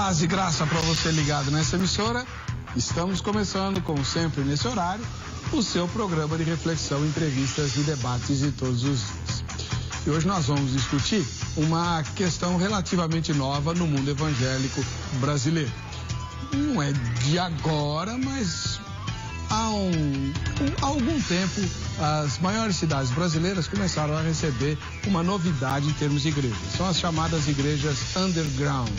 Paz e graça para você ligado nessa emissora. Estamos começando, como sempre, nesse horário, o seu programa de reflexão, entrevistas e debates de todos os dias. E hoje nós vamos discutir uma questão relativamente nova no mundo evangélico brasileiro. Não é de agora, mas há algum tempo as maiores cidades brasileiras começaram a receber uma novidade em termos de igrejas. São as chamadas igrejas underground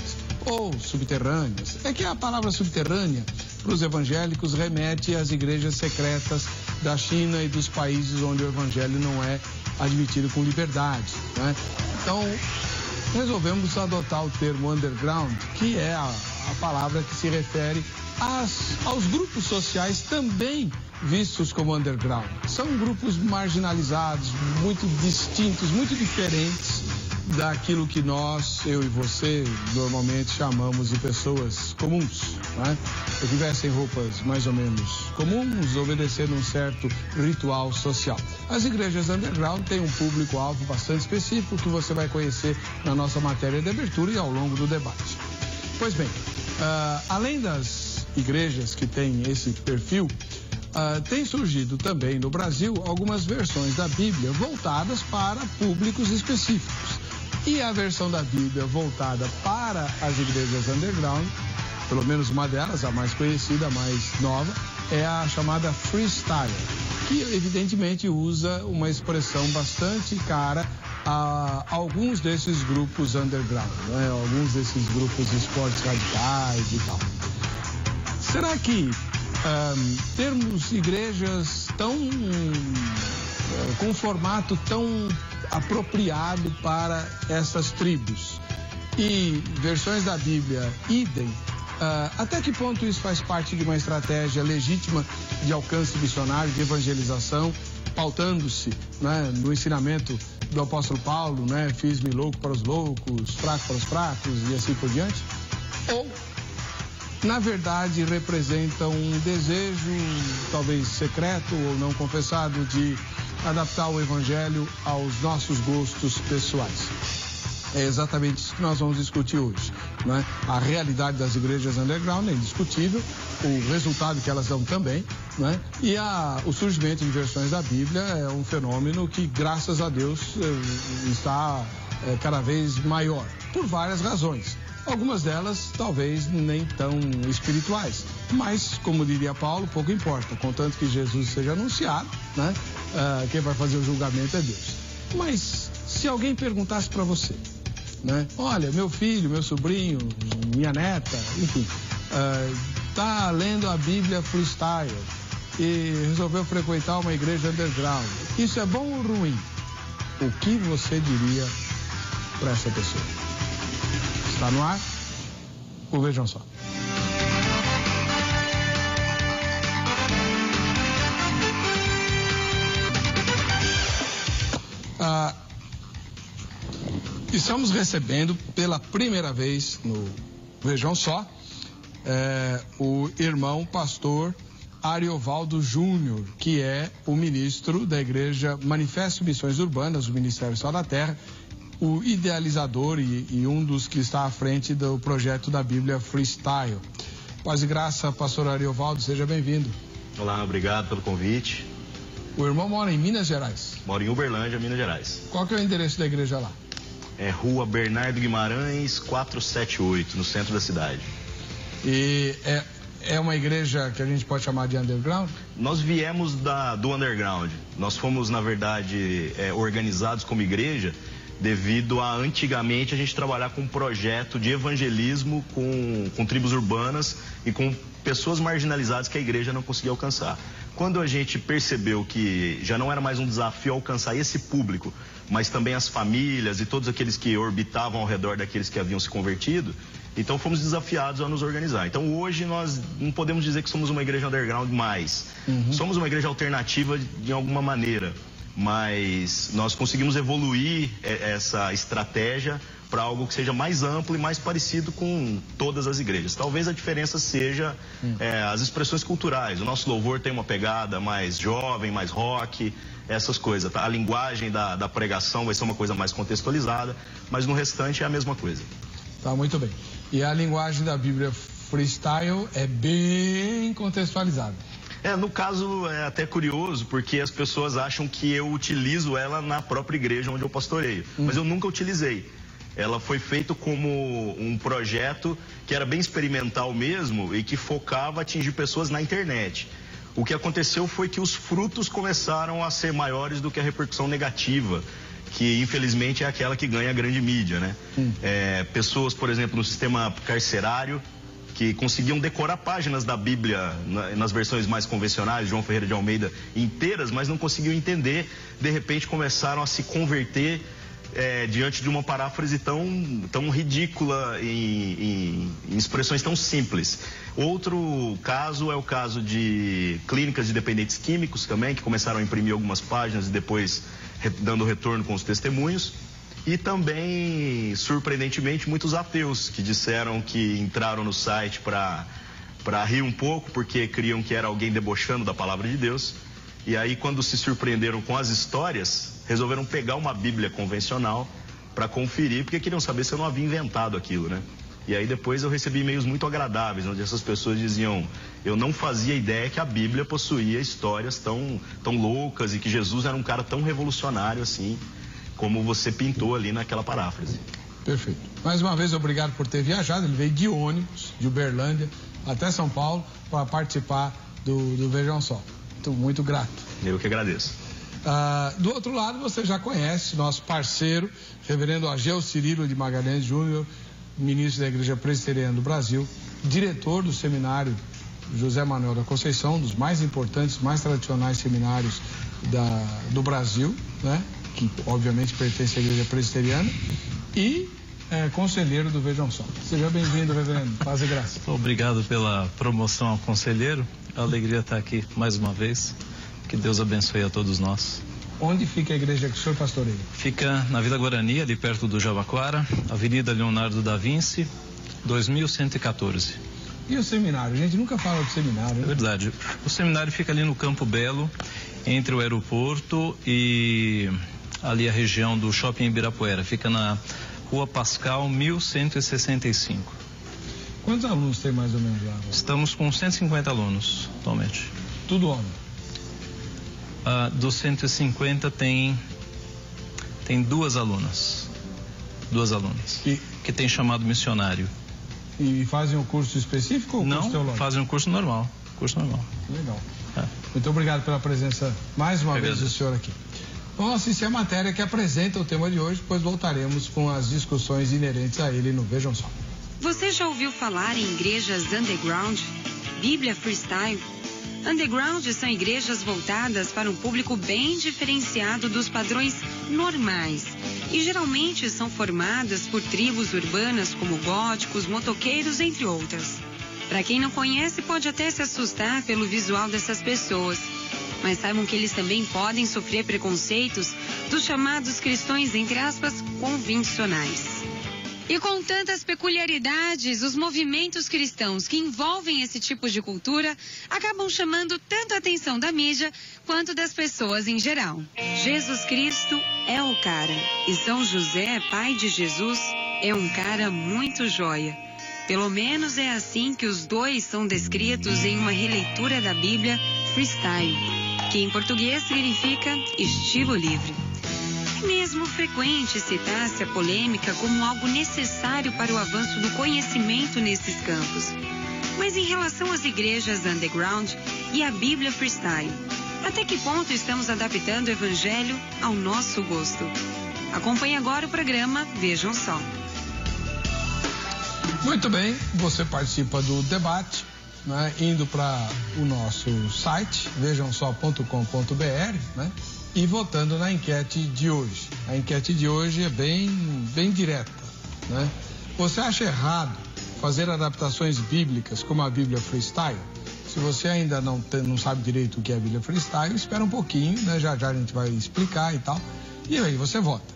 ou subterrâneas. É que a palavra subterrânea para os evangélicos remete às igrejas secretas da China e dos países onde o evangelho não é admitido com liberdade, né? Então, resolvemos adotar o termo underground, que é a palavra que se refere aos grupos sociais também vistos como underground. São grupos marginalizados, muito distintos, muito diferentes daquilo que nós, eu e você, normalmente chamamos de pessoas comuns, né? Que vestem roupas mais ou menos comuns, obedecendo um certo ritual social. As igrejas underground têm um público-alvo bastante específico que você vai conhecer na nossa matéria de abertura e ao longo do debate. Pois bem, além das igrejas que têm esse perfil, tem surgido também no Brasil algumas versões da Bíblia voltadas para públicos específicos. E a versão da Bíblia voltada para as igrejas underground, pelo menos uma delas, a mais conhecida, a mais nova, é a chamada freestyle, que evidentemente usa uma expressão bastante cara a alguns desses grupos underground, né? Alguns desses grupos de esportes radicais e tal. Será que termos igrejas com um formato tão apropriado para essas tribos e versões da Bíblia idem, até que ponto isso faz parte de uma estratégia legítima de alcance missionário, de evangelização, pautando-se, né, no ensinamento do apóstolo Paulo, né, fiz-me louco para os loucos, fraco para os fracos e assim por diante? Ou, na verdade, representa um desejo, talvez secreto ou não confessado, de adaptar o evangelho aos nossos gostos pessoais? É exatamente isso que nós vamos discutir hoje, né? A realidade das igrejas underground é indiscutível, o resultado que elas dão também, né? E o surgimento de versões da Bíblia é um fenômeno que, graças a Deus, está cada vez maior, por várias razões. Algumas delas talvez nem tão espirituais, mas, como diria Paulo, pouco importa, contanto que Jesus seja anunciado, né? Quem vai fazer o julgamento é Deus. Mas se alguém perguntasse para você, né? Olha, meu filho, meu sobrinho, minha neta, enfim, tá lendo a Bíblia freestyle e resolveu frequentar uma igreja underground. Isso é bom ou ruim? O que você diria para essa pessoa? Está no ar? Ou vejam só. Estamos recebendo pela primeira vez no Vejam Só o irmão pastor Ariovaldo Júnior, que é o ministro da igreja Manifesto Missões Urbanas, o Ministério Sal da Terra, o idealizador e um dos que está à frente do projeto da Bíblia Freestyle. Paz e graça, pastor Ariovaldo, seja bem-vindo. Olá, obrigado pelo convite. O irmão mora em Minas Gerais? Moro em Uberlândia, Minas Gerais. Qual que é o endereço da igreja lá? É Rua Bernardo Guimarães, 478, no centro da cidade. E é uma igreja que a gente pode chamar de underground? Nós viemos do underground. Nós fomos, na verdade, organizados como igreja devido a, antigamente, a gente trabalhar com um projeto de evangelismo com tribos urbanas e com pessoas marginalizadas que a igreja não conseguia alcançar. Quando a gente percebeu que já não era mais um desafio alcançar esse público, mas também as famílias e todos aqueles que orbitavam ao redor daqueles que haviam se convertido, então fomos desafiados a nos organizar. Então hoje nós não podemos dizer que somos uma igreja underground mais. Somos uma igreja alternativa de alguma maneira, mas nós conseguimos evoluir essa estratégia para algo que seja mais amplo e mais parecido com todas as igrejas. Talvez a diferença seja as expressões culturais. O nosso louvor tem uma pegada mais jovem, mais rock, essas coisas. Tá? A linguagem da pregação vai ser uma coisa mais contextualizada, mas no restante é a mesma coisa. Tá, muito bem. E a linguagem da Bíblia freestyle é bem contextualizada. No caso é até curioso, porque as pessoas acham que eu utilizo ela na própria igreja onde eu pastoreio. Mas eu nunca utilizei. Ela foi feita como um projeto que era bem experimental mesmo e que focava atingir pessoas na internet. O que aconteceu foi que os frutos começaram a ser maiores do que a repercussão negativa, que infelizmente é aquela que ganha a grande mídia, né? Pessoas, por exemplo, no sistema carcerário, que conseguiam decorar páginas da Bíblia nas versões mais convencionais, João Ferreira de Almeida, inteiras, mas não conseguiam entender, de repente começaram a se converter diante de uma paráfrase tão ridícula em expressões tão simples. Outro caso é o caso de clínicas de dependentes químicos também, que começaram a imprimir algumas páginas e depois dando retorno com os testemunhos. E também, surpreendentemente, muitos ateus que disseram que entraram no site para rir um pouco, porque criam que era alguém debochando da palavra de Deus. E aí, quando se surpreenderam com as histórias, resolveram pegar uma Bíblia convencional para conferir, porque queriam saber se eu não havia inventado aquilo, né? E aí depois eu recebi e-mails muito agradáveis, onde essas pessoas diziam: eu não fazia ideia que a Bíblia possuía histórias tão loucas e que Jesus era um cara tão revolucionário assim, como você pintou ali naquela paráfrase. Perfeito. Mais uma vez, obrigado por ter viajado. Ele veio de ônibus, de Uberlândia, até São Paulo, para participar do Vejam Só. Muito grato. Eu que agradeço. Do outro lado, você já conhece nosso parceiro, reverendo Ageu Cirilo de Magalhães Júnior, ministro da Igreja Presbiteriana do Brasil, diretor do seminário José Manuel da Conceição, um dos mais importantes, mais tradicionais seminários do Brasil, né? Que obviamente pertence à Igreja Presbiteriana, e conselheiro do Vejam Só. Seja bem-vindo, reverendo. Paz e graça. Obrigado pela promoção ao conselheiro. A alegria estar aqui mais uma vez. Que Deus abençoe a todos nós. Onde fica a igreja que o senhor pastoreia? Fica na Vila Guarani, ali perto do Jabaquara, Avenida Leonardo da Vinci, 2114. E o seminário? A gente nunca fala do seminário, né? É verdade. O seminário fica ali no Campo Belo, entre o aeroporto e ali a região do Shopping Ibirapuera. Fica na Rua Pascal, 1165. Quantos alunos tem mais ou menos lá? Estamos com 150 alunos atualmente. Tudo homem? Dos 150 tem 2 alunas. 2 alunas. Que tem chamado missionário. E fazem um curso específico ou curso teológico? Não, fazem um curso normal. Legal. Muito obrigado pela presença mais uma vez do senhor aqui. Bom, assim é a matéria que apresenta o tema de hoje, depois voltaremos com as discussões inerentes a ele no Vejam Só. Você já ouviu falar em igrejas underground? Bíblia freestyle? Underground são igrejas voltadas para um público bem diferenciado dos padrões normais e geralmente são formadas por tribos urbanas como góticos, motoqueiros, entre outras. Para quem não conhece, pode até se assustar pelo visual dessas pessoas, mas saibam que eles também podem sofrer preconceitos dos chamados cristãos, entre aspas, convencionais. E com tantas peculiaridades, os movimentos cristãos que envolvem esse tipo de cultura acabam chamando tanto a atenção da mídia quanto das pessoas em geral. Jesus Cristo é o cara, e São José, pai de Jesus, é um cara muito joia. Pelo menos é assim que os dois são descritos em uma releitura da Bíblia freestyle, que em português significa estilo livre. É mesmo frequente citar-se a polêmica como algo necessário para o avanço do conhecimento nesses campos. Mas em relação às igrejas underground e à Bíblia freestyle, até que ponto estamos adaptando o Evangelho ao nosso gosto? Acompanhe agora o programa Vejam Só. Muito bem, você participa do debate, né, indo para o nosso site, vejamsó.com.br, né, e votando na enquete de hoje. A enquete de hoje é bem direta, né? Você acha errado fazer adaptações bíblicas como a Bíblia freestyle? Se você ainda não sabe direito o que é a Bíblia freestyle, espera um pouquinho, né? Já a gente vai explicar e tal. E aí você vota.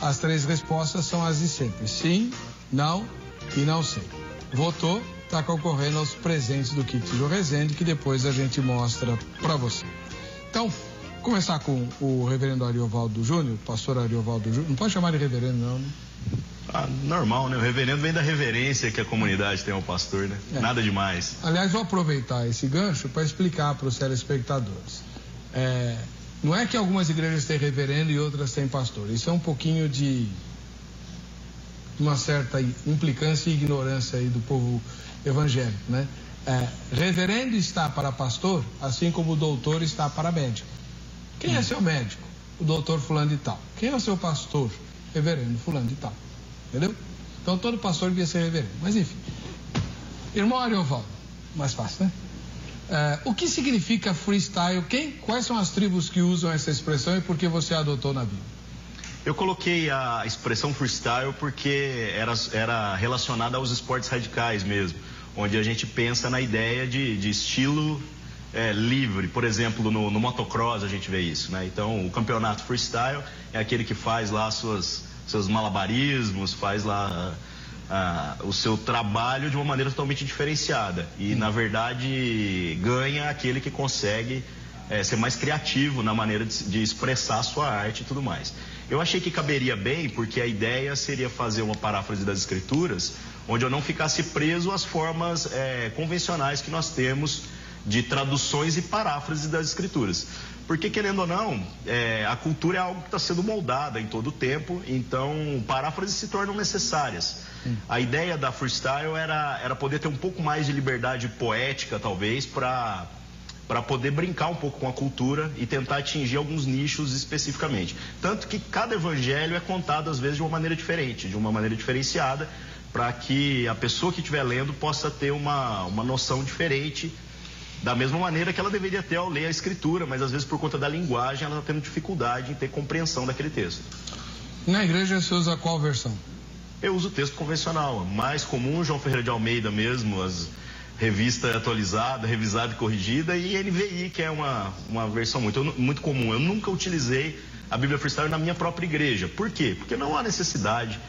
As 3 respostas são as de sempre: sim, não e não sei. Votou, está concorrendo aos presentes do kit João Rezende, que depois a gente mostra para você. Então, começar com o reverendo Ariovaldo Júnior, pastor Ariovaldo Júnior. Não pode chamar de reverendo, não, né? Normal, né? O reverendo vem da reverência que a comunidade tem ao pastor, né? Nada demais. Aliás, vou aproveitar esse gancho para explicar para os telespectadores. Não é que algumas igrejas têm reverendo e outras têm pastor. Isso é um pouquinho de uma certa implicância e ignorância aí do povo evangélico, né? Reverendo está para pastor, assim como o doutor está para médico. Quem é seu médico? O doutor fulano de tal. Quem é o seu pastor? Reverendo fulano de tal. Entendeu? Então todo pastor devia ser reverendo. Mas enfim. Irmão Ariovaldo, mais fácil, né? O que significa freestyle? Quais são as tribos que usam essa expressão e por que você a adotou na Bíblia? Eu coloquei a expressão freestyle porque era relacionada aos esportes radicais mesmo, onde a gente pensa na ideia de estilo livre. Por exemplo, no motocross a gente vê isso, né? Então, o campeonato freestyle é aquele que faz lá seus malabarismos, faz lá o seu trabalho de uma maneira totalmente diferenciada. E, na verdade, ganha aquele que consegue ser mais criativo na maneira de expressar a sua arte e tudo mais. Eu achei que caberia bem, porque a ideia seria fazer uma paráfrase das Escrituras, onde eu não ficasse preso às formas convencionais que nós temos de traduções e paráfrases das Escrituras. Porque, querendo ou não, a cultura é algo que está sendo moldada em todo o tempo, então paráfrases se tornam necessárias. A ideia da freestyle era poder ter um pouco mais de liberdade poética, talvez, para poder brincar um pouco com a cultura e tentar atingir alguns nichos especificamente. Tanto que cada evangelho é contado, às vezes, de uma maneira diferente, de uma maneira diferenciada, para que a pessoa que estiver lendo possa ter uma noção diferente, da mesma maneira que ela deveria ter ao ler a Escritura, mas às vezes por conta da linguagem ela está tendo dificuldade em ter compreensão daquele texto. Na igreja você usa qual versão? Eu uso o texto convencional, mais comum, João Ferreira de Almeida mesmo, as revista atualizada, revisada e corrigida, e NVI, que é uma versão muito comum. Eu nunca utilizei a Bíblia Freestyle na minha própria igreja. Por quê? Porque não há necessidade.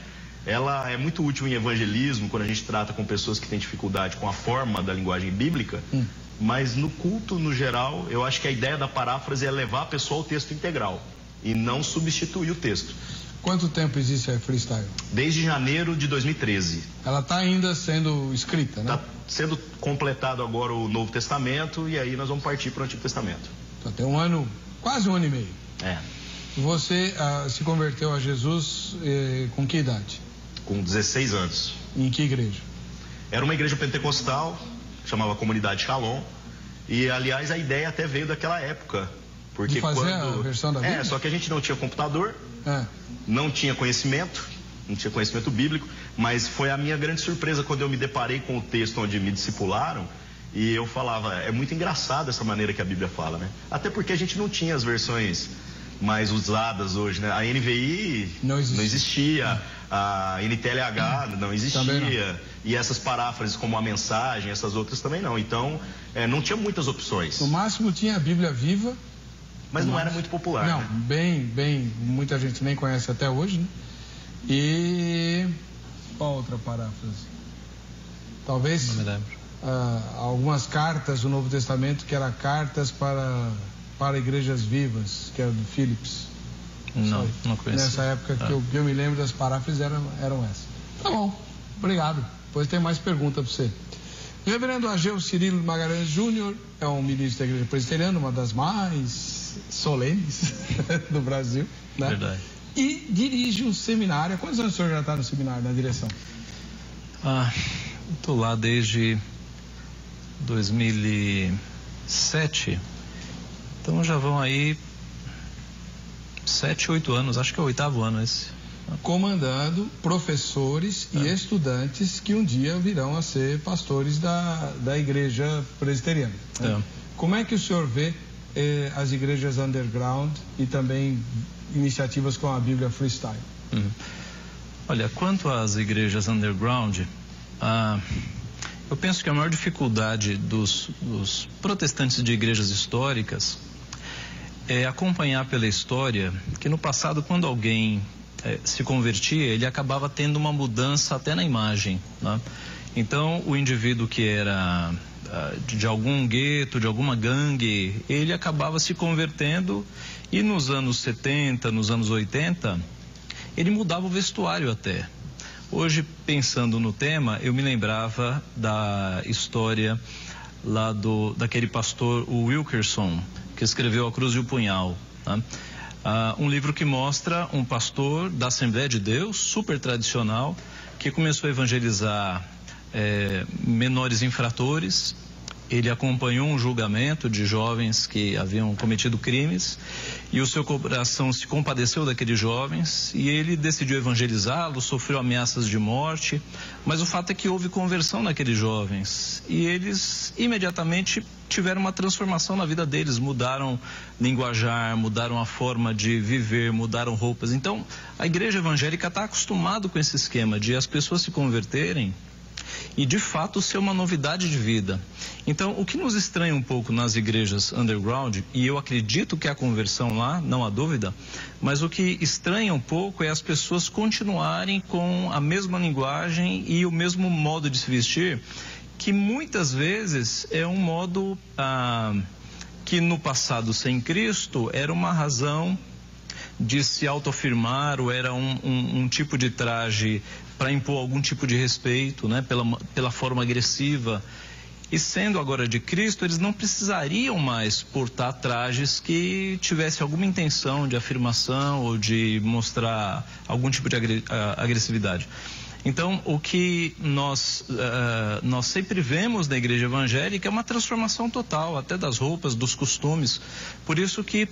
Ela é muito útil em evangelismo, quando a gente trata com pessoas que têm dificuldade com a forma da linguagem bíblica, mas no culto, no geral, eu acho que a ideia da paráfrase é levar a pessoa ao texto integral e não substituir o texto. Quanto tempo existe a freestyle? Desde janeiro de 2013. Ela está ainda sendo escrita, né? Está sendo completado agora o Novo Testamento e aí nós vamos partir para o Antigo Testamento. Então, tem um ano, quase um ano e meio. Você se converteu a Jesus com que idade? Com 16 anos. Em que igreja? Era uma igreja pentecostal, chamava Comunidade Shalom. E, aliás, a ideia até veio daquela época. Porque de fazer a versão da Bíblia? Só que a gente não tinha computador, não tinha conhecimento bíblico, mas foi a minha grande surpresa quando eu me deparei com o texto onde me discipularam e eu falava, é muito engraçado essa maneira que a Bíblia fala, né? Até porque a gente não tinha as versões mais usadas hoje, né? A NVI não existia, a NTLH não existia, não. E essas paráfrases como a mensagem, essas outras também não. Então, não tinha muitas opções. No máximo tinha a Bíblia Viva, mas não era muito popular. Não, né? Muita gente nem conhece até hoje, né? E qual outra paráfrase? Talvez algumas cartas do Novo Testamento que eram cartas para igrejas vivas, que era do Phillips. Não conheço. Nessa época que eu me lembro das paráfrases eram essas. Tá bom, obrigado. Depois tem mais pergunta para você. O reverendo Ageu Cirilo Magalhães Júnior é um ministro da Igreja Presbiteriana, uma das mais solenes do Brasil, né? Verdade. E dirige um seminário. Há quantos anos o senhor já está no seminário, na direção? Estou lá desde 2007. Então já vão aí 7, 8 anos. Acho que é o 8º ano esse. Comandando professores e estudantes que um dia virão a ser pastores da igreja presbiteriana. Né? Como é que o senhor vê as igrejas underground e também iniciativas com a Bíblia Freestyle? Olha, quanto às igrejas underground, eu penso que a maior dificuldade dos protestantes de igrejas históricas é acompanhar pela história que no passado, quando alguém se convertia, ele acabava tendo uma mudança até na imagem, né? Então, o indivíduo que era de algum gueto, de alguma gangue, ele acabava se convertendo e nos anos 70, nos anos 80, ele mudava o vestuário até. Hoje, pensando no tema, eu me lembrava da história lá daquele pastor, o Wilkerson, que escreveu A Cruz e o Punhal, né? Um livro que mostra um pastor da Assembleia de Deus, super tradicional, que começou a evangelizar menores infratores. Ele acompanhou um julgamento de jovens que haviam cometido crimes e o seu coração se compadeceu daqueles jovens e ele decidiu evangelizá-los, sofreu ameaças de morte, mas o fato é que houve conversão naqueles jovens e eles imediatamente tiveram uma transformação na vida deles, mudaram linguajar, mudaram a forma de viver, mudaram roupas. Então, a igreja evangélica está acostumada com esse esquema de as pessoas se converterem e de fato ser uma novidade de vida. Então, o que nos estranha um pouco nas igrejas underground, e eu acredito que há conversão lá, não há dúvida, mas o que estranha um pouco é as pessoas continuarem com a mesma linguagem e o mesmo modo de se vestir, que muitas vezes é um modo que no passado sem Cristo era uma razão de se autoafirmar, ou era um tipo de traje para impor algum tipo de respeito, né, pela forma agressiva. E sendo agora de Cristo, eles não precisariam mais portar trajes que tivessem alguma intenção de afirmação ou de mostrar algum tipo de agressividade. Então, o que nós sempre vemos na igreja evangélica é uma transformação total, até das roupas, dos costumes. Por isso que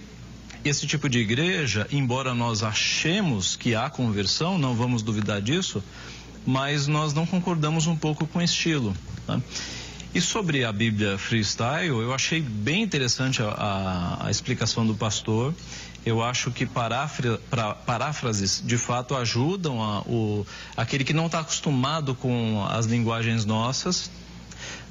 esse tipo de igreja, embora nós achemos que há conversão, não vamos duvidar disso, mas nós não concordamos um pouco com o estilo, tá? E sobre a Bíblia Freestyle, eu achei bem interessante a explicação do pastor. Eu acho que paráfrases de fato ajudam aquele que não está acostumado com as linguagens nossas.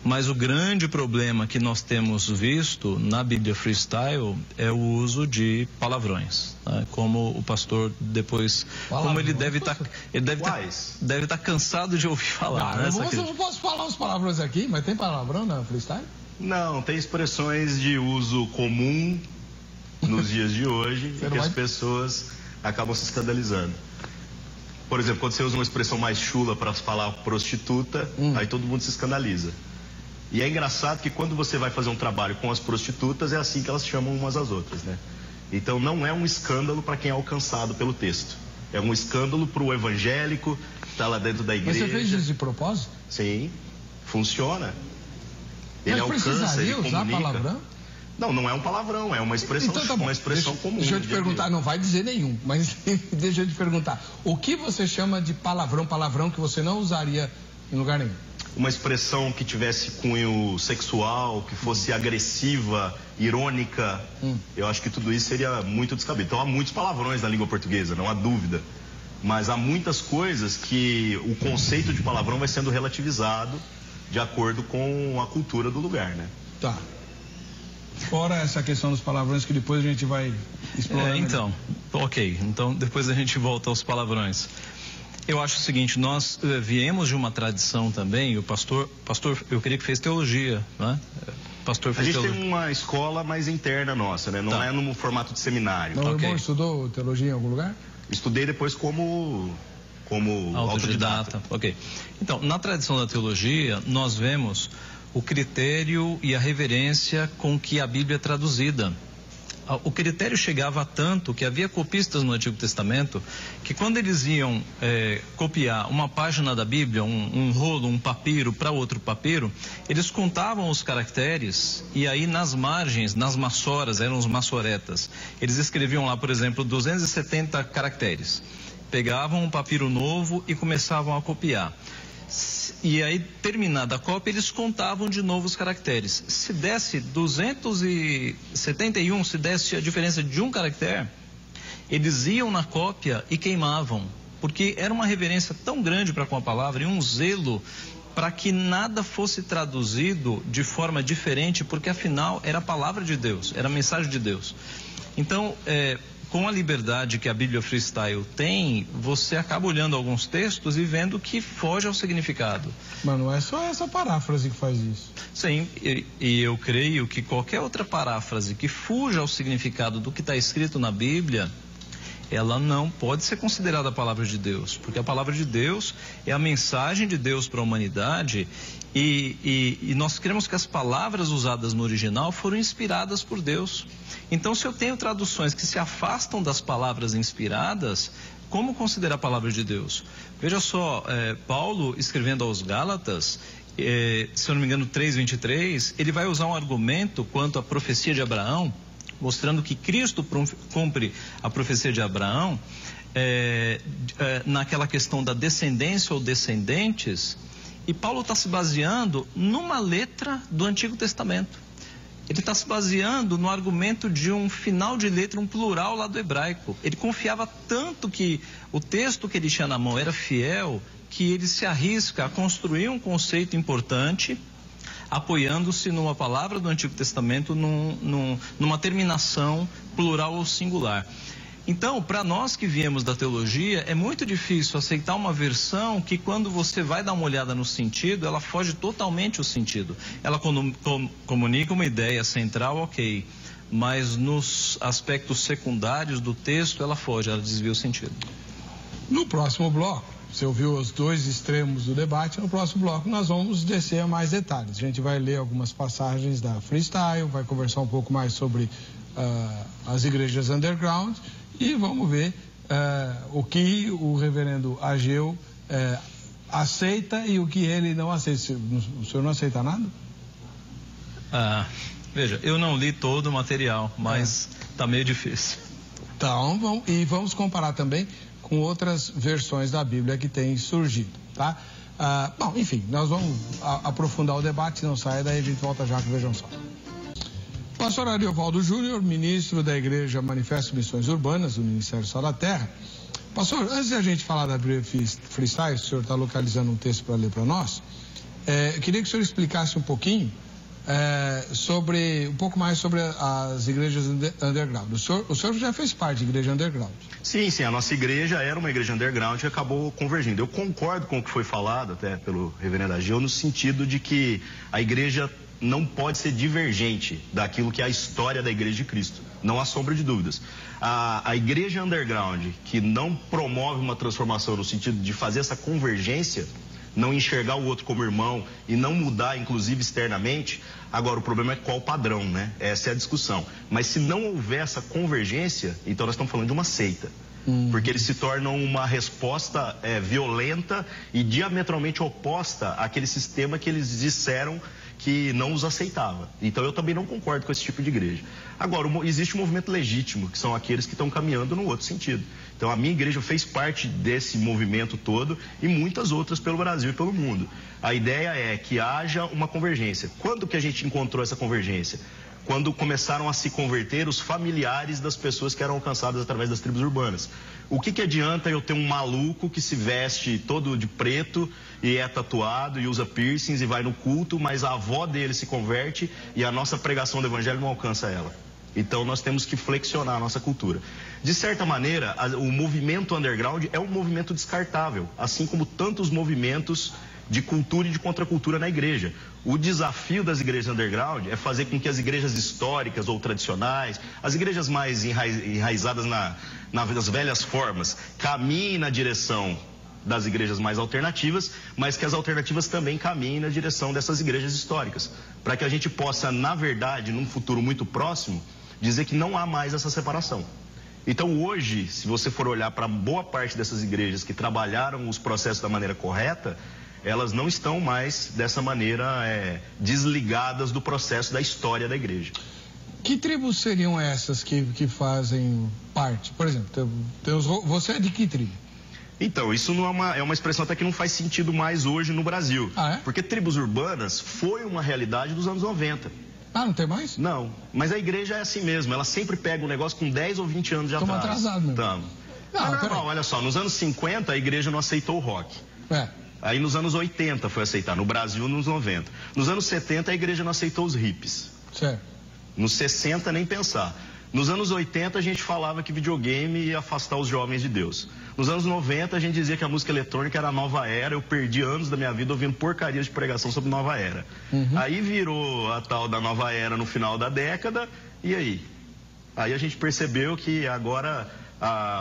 Mas o grande problema que nós temos visto na Bíblia Freestyle é o uso de palavrões, né? Como o pastor depois, como ele deve estar cansado de ouvir falar. Eu não posso falar os palavrões aqui, mas tem palavrão na Freestyle? Não, tem expressões de uso comum nos dias de hoje e que as pessoas acabam se escandalizando. Por exemplo, quando você usa uma expressão mais chula para falar prostituta, aí todo mundo se escandaliza. E é engraçado que quando você vai fazer um trabalho com as prostitutas, é assim que elas chamam umas às outras, né? Então não é um escândalo para quem é alcançado pelo texto. É um escândalo para o evangélico que está lá dentro da igreja. Mas você fez isso de propósito? Sim, funciona. Ele alcança, ele comunica. Usar palavrão? Não, não é um palavrão, é uma expressão, então, tá bom. Uma expressão comum. Deixa eu te perguntar, não vai dizer nenhum, mas deixa eu te perguntar. O que você chama de palavrão que você não usaria em lugar nenhum? Uma expressão que tivesse cunho sexual, que fosse agressiva, irônica, eu acho que tudo isso seria muito descabido. Então há muitos palavrões na língua portuguesa, não há dúvida. Mas há muitas coisas que o conceito de palavrão vai sendo relativizado de acordo com a cultura do lugar, né? Tá. Fora essa questão dos palavrões que depois a gente vai explorar. Então, ok. Então depois a gente volta aos palavrões. Eu acho o seguinte, nós viemos de uma tradição também, o pastor, eu queria que fez teologia, né? A gente tem uma escola mais interna nossa, né? Não é no formato de seminário. Não, irmão, estudou teologia em algum lugar? Estudei depois como autodidata. Ok. Então, na tradição da teologia, nós vemos o critério e a reverência com que a Bíblia é traduzida. O critério chegava a tanto que havia copistas no Antigo Testamento que quando eles iam copiar uma página da Bíblia, um rolo, um papiro para outro papiro, eles contavam os caracteres e aí nas margens, nas massoras, eram os massoretas, eles escreviam lá, por exemplo, 270 caracteres. Pegavam um papiro novo e começavam a copiar. E aí, terminada a cópia, eles contavam de novo os caracteres. Se desse 271, se desse a diferença de um caractere, eles iam na cópia e queimavam. Porque era uma reverência tão grande para com a palavra e um zelo para que nada fosse traduzido de forma diferente, porque afinal era a palavra de Deus, era a mensagem de Deus. Então, com a liberdade que a Bíblia Freestyle tem, você acaba olhando alguns textos e vendo que foge ao significado. Mas não é só essa paráfrase que faz isso. Sim, e eu creio que qualquer outra paráfrase que fuja ao significado do que está escrito na Bíblia, ela não pode ser considerada a palavra de Deus, porque a palavra de Deus é a mensagem de Deus para a humanidade e nós cremos que as palavras usadas no original foram inspiradas por Deus. Então, se eu tenho traduções que se afastam das palavras inspiradas, como considerar a palavra de Deus? Veja só, Paulo escrevendo aos Gálatas, se eu não me engano 3:23, ele vai usar um argumento quanto à profecia de Abraão, mostrando que Cristo cumpre a profecia de Abraão, naquela questão da descendência ou descendentes, e Paulo está se baseando numa letra do Antigo Testamento. Ele está se baseando no argumento de um final de letra, um plural lá do hebraico. Ele confiava tanto que o texto que ele tinha na mão era fiel, que ele se arrisca a construir um conceito importante, apoiando-se numa palavra do Antigo Testamento, numa terminação plural ou singular. Então, para nós que viemos da teologia, é muito difícil aceitar uma versão que, quando você vai dar uma olhada no sentido, ela foge totalmente o sentido. Ela comunica uma ideia central, ok, mas nos aspectos secundários do texto, ela foge, ela desvia o sentido. No próximo bloco, você ouviu os dois extremos do debate, no próximo bloco nós vamos descer a mais detalhes. A gente vai ler algumas passagens da Freestyle, vai conversar um pouco mais sobre as igrejas underground e vamos ver o que o reverendo Ageu aceita e o que ele não aceita. O senhor não aceita nada? Veja, eu não li todo o material, mas está meio difícil. Então, vamos comparar também com outras versões da Bíblia que têm surgido, tá? Bom, enfim, nós vamos aprofundar o debate, não saia daí, a gente volta já com Vejam Só. Pastor Ariovaldo Júnior, ministro da Igreja Manifesto Missões Urbanas, do Ministério Sal da Terra. Pastor, antes de a gente falar da Bíblia Freestyle, o senhor está localizando um texto para ler para nós, eu queria que o senhor explicasse um pouquinho um pouco mais sobre as igrejas underground. O senhor já fez parte de igreja underground? Sim, a nossa igreja era uma igreja underground que acabou convergindo. Eu concordo com o que foi falado até pelo reverendo Ageu, no sentido de que a igreja não pode ser divergente daquilo que é a história da Igreja de Cristo. Não há sombra de dúvidas. A igreja underground, que não promove uma transformação no sentido de fazer essa convergência, não enxergar o outro como irmão e não mudar, inclusive, externamente. Agora, o problema é qual padrão, né? Essa é a discussão. Mas se não houver essa convergência, então nós estamos falando de uma seita. Porque eles se tornam uma resposta violenta e diametralmente oposta àquele sistema que eles disseram que não os aceitava. Então eu também não concordo com esse tipo de igreja. Agora, existe um movimento legítimo, que são aqueles que estão caminhando no outro sentido. Então a minha igreja fez parte desse movimento todo e muitas outras pelo Brasil e pelo mundo. A ideia é que haja uma convergência. Quando que a gente encontrou essa convergência? Quando começaram a se converter os familiares das pessoas que eram alcançadas através das tribos urbanas. O que adianta eu ter um maluco que se veste todo de preto e é tatuado e usa piercings e vai no culto, mas a avó dele se converte e a nossa pregação do evangelho não alcança ela? Então nós temos que flexionar a nossa cultura. De certa maneira, o movimento underground é um movimento descartável, assim como tantos movimentos de cultura e de contracultura na igreja. O desafio das igrejas underground é fazer com que as igrejas históricas ou tradicionais, as igrejas mais enraizadas nas velhas formas, caminhem na direção das igrejas mais alternativas, mas que as alternativas também caminhem na direção dessas igrejas históricas, para que a gente possa, na verdade, num futuro muito próximo, dizer que não há mais essa separação. Então hoje, se você for olhar para boa parte dessas igrejas que trabalharam os processos da maneira correta, elas não estão mais dessa maneira desligadas do processo da história da igreja. Que tribos seriam essas que fazem parte? Por exemplo, você é de que tribo? Então, isso não é uma expressão até que não faz sentido mais hoje no Brasil. Ah, é? Porque tribos urbanas foi uma realidade dos anos 90. Ah, não tem mais? Não, mas a igreja é assim mesmo, ela sempre pega um negócio com 10 ou 20 anos de atraso. Estamos atrasados mesmo. Estamos. Normal, olha só, nos anos 50 a igreja não aceitou o rock. Aí nos anos 80 foi aceitar, no Brasil nos 90. Nos anos 70 a igreja não aceitou os hippies. Certo. Nos 60 nem pensar. Nos anos 80 a gente falava que videogame ia afastar os jovens de Deus. Nos anos 90 a gente dizia que a música eletrônica era a nova era. Eu perdi anos da minha vida ouvindo porcarias de pregação sobre nova era. Aí virou a tal da nova era no final da década, e aí? Aí a gente percebeu que agora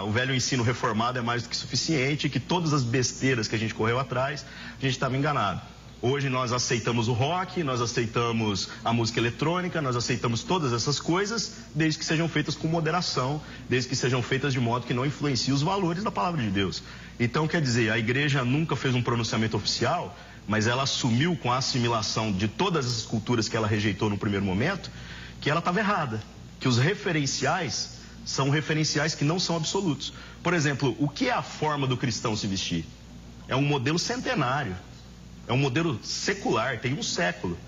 o velho ensino reformado é mais do que suficiente, que todas as besteiras que a gente correu atrás, a gente estava enganado. Hoje nós aceitamos o rock, nós aceitamos a música eletrônica, nós aceitamos todas essas coisas, desde que sejam feitas com moderação, desde que sejam feitas de modo que não influenciem os valores da palavra de Deus. Então, quer dizer, a igreja nunca fez um pronunciamento oficial, mas ela assumiu com a assimilação de todas as culturas que ela rejeitou no primeiro momento, que ela estava errada, que os referenciais são referenciais que não são absolutos. Por exemplo, o que é a forma do cristão se vestir? É um modelo centenário. É um modelo secular, tem um século.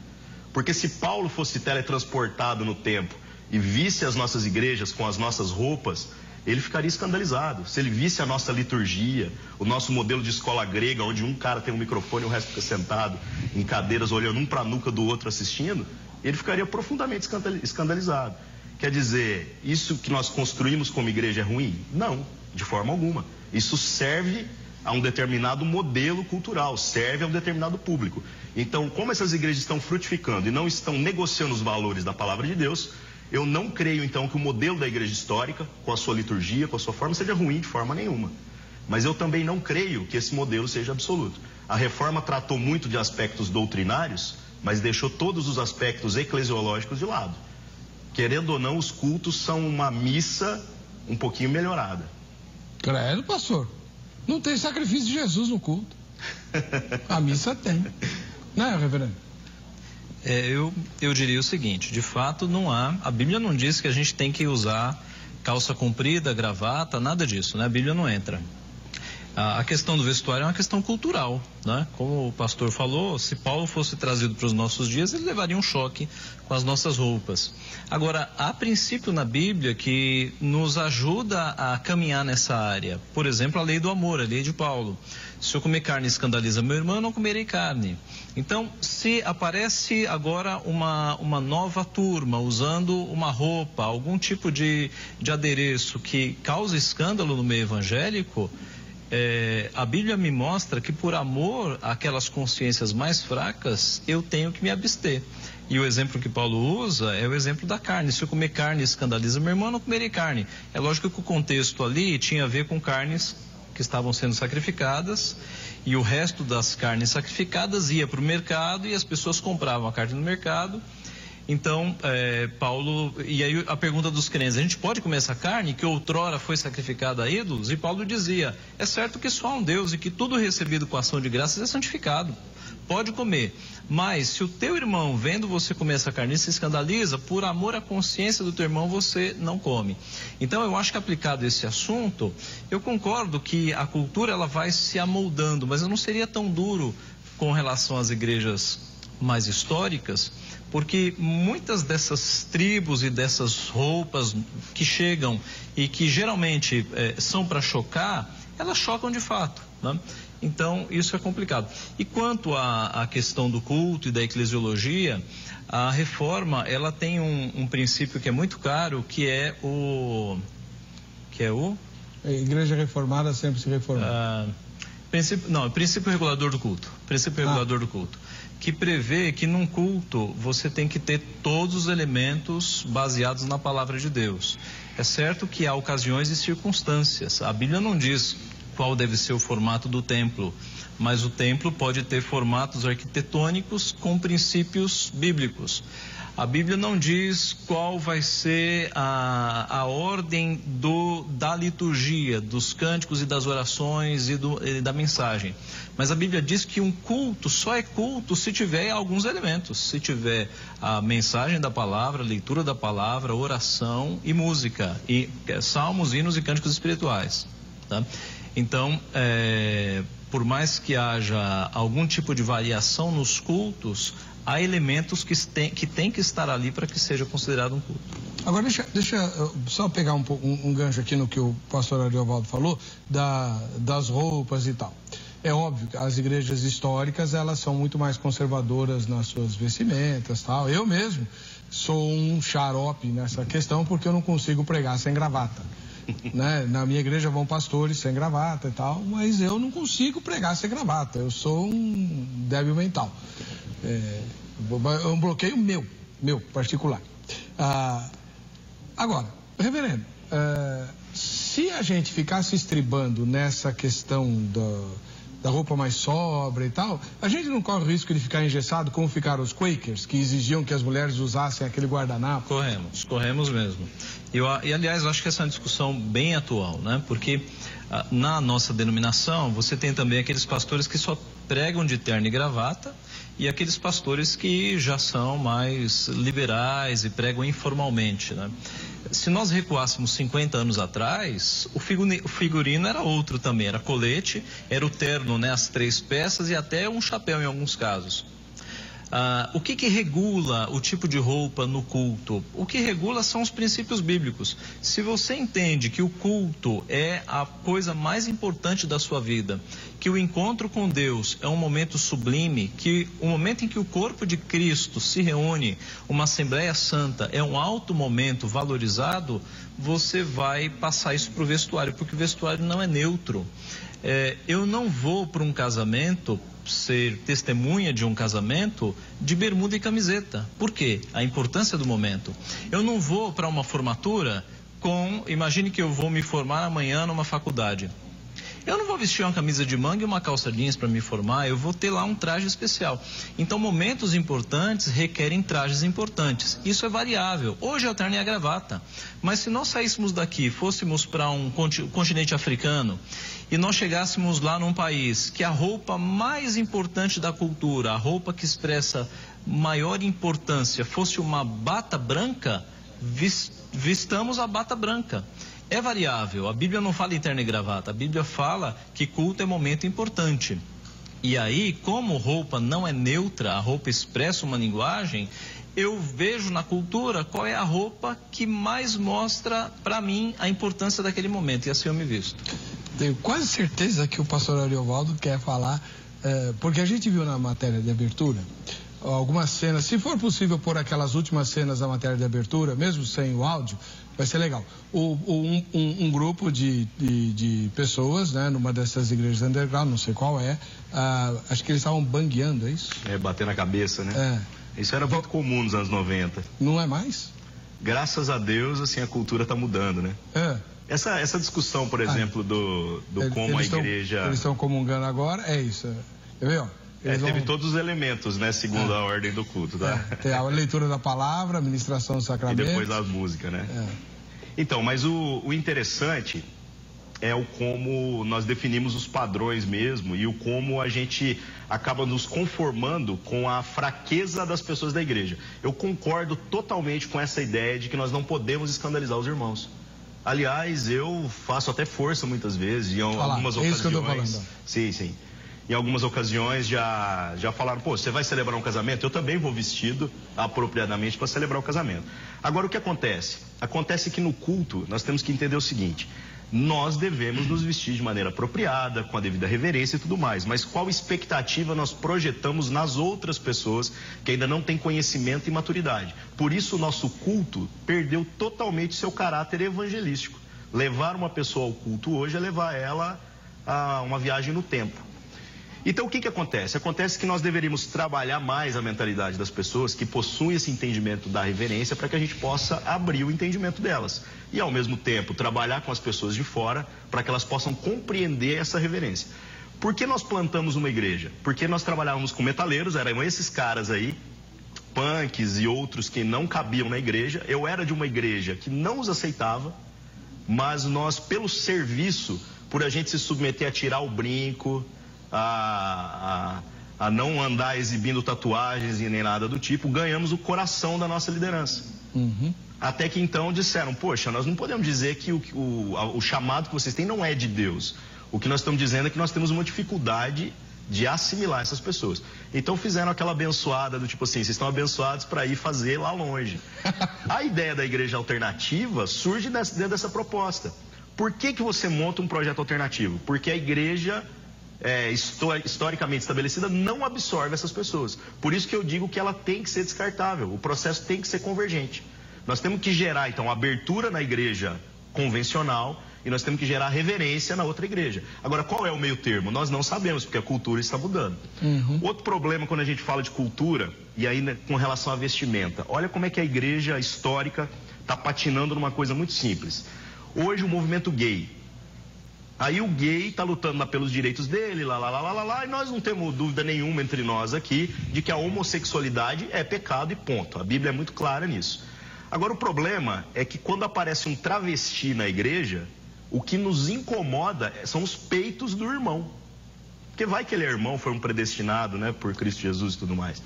Porque se Paulo fosse teletransportado no tempo e visse as nossas igrejas com as nossas roupas, ele ficaria escandalizado. Se ele visse a nossa liturgia, o nosso modelo de escola grega, onde um cara tem um microfone e o resto fica sentado em cadeiras, olhando um para a nuca do outro assistindo, ele ficaria profundamente escandalizado. Quer dizer, isso que nós construímos como igreja é ruim? Não, de forma alguma. Isso serve a um determinado modelo cultural, serve a um determinado público. Então, como essas igrejas estão frutificando e não estão negociando os valores da palavra de Deus, eu não creio, então, que o modelo da igreja histórica, com a sua liturgia, com a sua forma, seja ruim de forma nenhuma. Mas eu também não creio que esse modelo seja absoluto. A reforma tratou muito de aspectos doutrinários, mas deixou todos os aspectos eclesiológicos de lado. Querendo ou não, os cultos são uma missa um pouquinho melhorada. Credo, pastor. Não tem sacrifício de Jesus no culto. A missa tem. Não é, reverendo? Eu diria o seguinte, de fato não há, a Bíblia não diz que a gente tem que usar calça comprida, gravata, nada disso, né? A Bíblia não entra. A questão do vestuário é uma questão cultural, né? Como o pastor falou, se Paulo fosse trazido para os nossos dias, ele levaria um choque com as nossas roupas. Agora, há princípio na Bíblia que nos ajuda a caminhar nessa área. Por exemplo, a lei do amor, a lei de Paulo. Se eu comer carne escandaliza meu irmão, eu não comerei carne. Então, se aparece agora uma nova turma usando uma roupa, algum tipo de adereço que causa escândalo no meio evangélico, a Bíblia me mostra que por amor àquelas consciências mais fracas, eu tenho que me abster. E o exemplo que Paulo usa é o exemplo da carne. Se eu comer carne escandaliza meu irmão, eu não comerei carne. É lógico que o contexto ali tinha a ver com carnes que estavam sendo sacrificadas, e o resto das carnes sacrificadas ia para o mercado e as pessoas compravam a carne no mercado. Então, Paulo, e aí a pergunta dos crentes, a gente pode comer essa carne que outrora foi sacrificada a ídolos? E Paulo dizia, é certo que só há um Deus e que tudo recebido com ação de graças é santificado. Pode comer, mas se o teu irmão vendo você comer essa carne se escandaliza, por amor à consciência do teu irmão você não come. Então eu acho que aplicado esse assunto, eu concordo que a cultura ela vai se amoldando, mas eu não seria tão duro com relação às igrejas mais históricas, porque muitas dessas tribos e dessas roupas que chegam e que geralmente são para chocar, elas chocam de fato, né? Então, isso é complicado. E quanto à questão do culto e da eclesiologia, a reforma, ela tem um princípio que é muito caro, que é o... A igreja reformada sempre se reforma. Princípio regulador do culto. Princípio regulador do culto. Que prevê que num culto você tem que ter todos os elementos baseados na palavra de Deus. É certo que há ocasiões e circunstâncias. A Bíblia não diz qual deve ser o formato do templo, mas o templo pode ter formatos arquitetônicos com princípios bíblicos. A Bíblia não diz qual vai ser a ordem da liturgia, dos cânticos e das orações e da mensagem. Mas a Bíblia diz que um culto só é culto se tiver alguns elementos. Se tiver a mensagem da palavra, a leitura da palavra, oração e música, e salmos, hinos e cânticos espirituais, tá? Então, por mais que haja algum tipo de variação nos cultos, há elementos que tem que estar ali para que seja considerado um culto. Agora, deixa eu só pegar um gancho aqui no que o pastor Ariovaldo falou, das roupas e tal. É óbvio que as igrejas históricas, elas são muito mais conservadoras nas suas vestimentas, tal. Eu mesmo sou um xarope nessa questão porque eu não consigo pregar sem gravata. Né? Na minha igreja vão pastores sem gravata e tal, mas eu não consigo pregar sem gravata. Eu sou um débil mental. É um bloqueio meu particular. Agora, reverendo, se a gente ficasse estribando nessa questão da roupa mais sóbria e tal, a gente não corre o risco de ficar engessado como ficaram os Quakers, que exigiam que as mulheres usassem aquele guardanapo? Corremos mesmo. E aliás, eu acho que essa é uma discussão bem atual, né? Porque na nossa denominação, você tem também aqueles pastores que só pregam de terno e gravata, e aqueles pastores que já são mais liberais e pregam informalmente, né? Se nós recuássemos 50 anos atrás, o figurino era outro também, era colete, era o terno, né, as 3 peças e até um chapéu em alguns casos. O que regula o tipo de roupa no culto? O que regula são os princípios bíblicos. Se você entende que o culto é a coisa mais importante da sua vida, que o encontro com Deus é um momento sublime, que o momento em que o corpo de Cristo se reúne, uma Assembleia Santa, é um alto momento valorizado, você vai passar isso para o vestuário, porque o vestuário não é neutro. Eu não vou para um casamento, ser testemunha de um casamento de bermuda e camiseta. Por quê? A importância do momento. Eu não vou para uma formatura imagine que eu vou me formar amanhã numa faculdade. Eu não vou vestir uma camisa de manga e uma calça jeans para me formar, eu vou ter lá um traje especial. Então, momentos importantes requerem trajes importantes. Isso é variável. Hoje é o terno e a gravata. Mas se nós saíssemos daqui, fôssemos para um continente africano, e nós chegássemos lá num país que a roupa mais importante da cultura, a roupa que expressa maior importância, fosse uma bata branca, vistamos a bata branca. É variável, a Bíblia não fala em terno e gravata, a Bíblia fala que culto é momento importante. E aí, como roupa não é neutra, a roupa expressa uma linguagem, eu vejo na cultura qual é a roupa que mais mostra para mim a importância daquele momento, e assim eu me visto. Tenho quase certeza que o pastor Ariovaldo quer falar, porque a gente viu na matéria de abertura algumas cenas, se for possível pôr aquelas últimas cenas da matéria de abertura, mesmo sem o áudio, vai ser legal. Um grupo de pessoas, né, numa dessas igrejas underground, não sei qual acho que eles estavam bangueando, é isso? Bater na cabeça, né? Isso era muito comum nos anos 90. Não é mais? Graças a Deus, assim, a cultura está mudando, né? Essa discussão, por exemplo, do como a igreja... Eles estão comungando agora, é isso. Quer ver, ó? Teve todos os elementos, né, segundo a ordem do culto, tá? Tem a leitura da palavra, a ministração do sacramento. E depois a música, né? Então, mas o interessante é o como nós definimos os padrões mesmo e o como a gente acaba nos conformando com a fraqueza das pessoas da igreja. Eu concordo totalmente com essa ideia de que nós não podemos escandalizar os irmãos. Aliás, eu faço até força muitas vezes, em algumas ocasiões. É isso que eu tô falando. Sim. Em algumas ocasiões já falaram, pô, você vai celebrar um casamento? Eu também vou vestido apropriadamente para celebrar o casamento. Agora, o que acontece? Acontece que no culto nós temos que entender o seguinte: nós devemos nos vestir de maneira apropriada, com a devida reverência e tudo mais, mas qual expectativa nós projetamos nas outras pessoas que ainda não têm conhecimento e maturidade? Por isso o nosso culto perdeu totalmente seu caráter evangelístico. Levar uma pessoa ao culto hoje é levar ela a uma viagem no tempo. Então, o que acontece? Acontece que nós deveríamos trabalhar mais a mentalidade das pessoas que possuem esse entendimento da reverência para que a gente possa abrir o entendimento delas. E, ao mesmo tempo, trabalhar com as pessoas de fora para que elas possam compreender essa reverência. Por que nós plantamos uma igreja? Porque nós trabalhávamos com metaleiros, eram esses caras aí, punks e outros que não cabiam na igreja. Eu era de uma igreja que não os aceitava, mas nós, pelo serviço, por a gente se submeter a tirar o brinco, a não andar exibindo tatuagens e nem nada do tipo, ganhamos o coração da nossa liderança. Até que então disseram, poxa, nós não podemos dizer que o chamado que vocês têm não é de Deus. O que nós estamos dizendo é que nós temos uma dificuldade de assimilar essas pessoas. Então fizeram aquela abençoada do tipo assim, vocês estão abençoados para ir fazer lá longe. A ideia da igreja alternativa surge dentro dessa proposta. Por que você monta um projeto alternativo? Porque a igreja historicamente estabelecida não absorve essas pessoas. Por isso que eu digo que ela tem que ser descartável, o processo tem que ser convergente. Nós temos que gerar, então, abertura na igreja convencional e nós temos que gerar reverência na outra igreja. Agora, qual é o meio termo? Nós não sabemos, porque a cultura está mudando. Outro problema quando a gente fala de cultura, e aí, né, com relação à vestimenta, olha como é que a igreja histórica está patinando numa coisa muito simples. Hoje o movimento gay, aí o gay está lutando lá pelos direitos dele, e nós não temos dúvida nenhuma entre nós aqui de que a homossexualidade é pecado e ponto. A Bíblia é muito clara nisso. Agora o problema é que quando aparece um travesti na igreja, o que nos incomoda são os peitos do irmão. Porque vai que ele é irmão, foi um predestinado, né, por Cristo Jesus e tudo mais.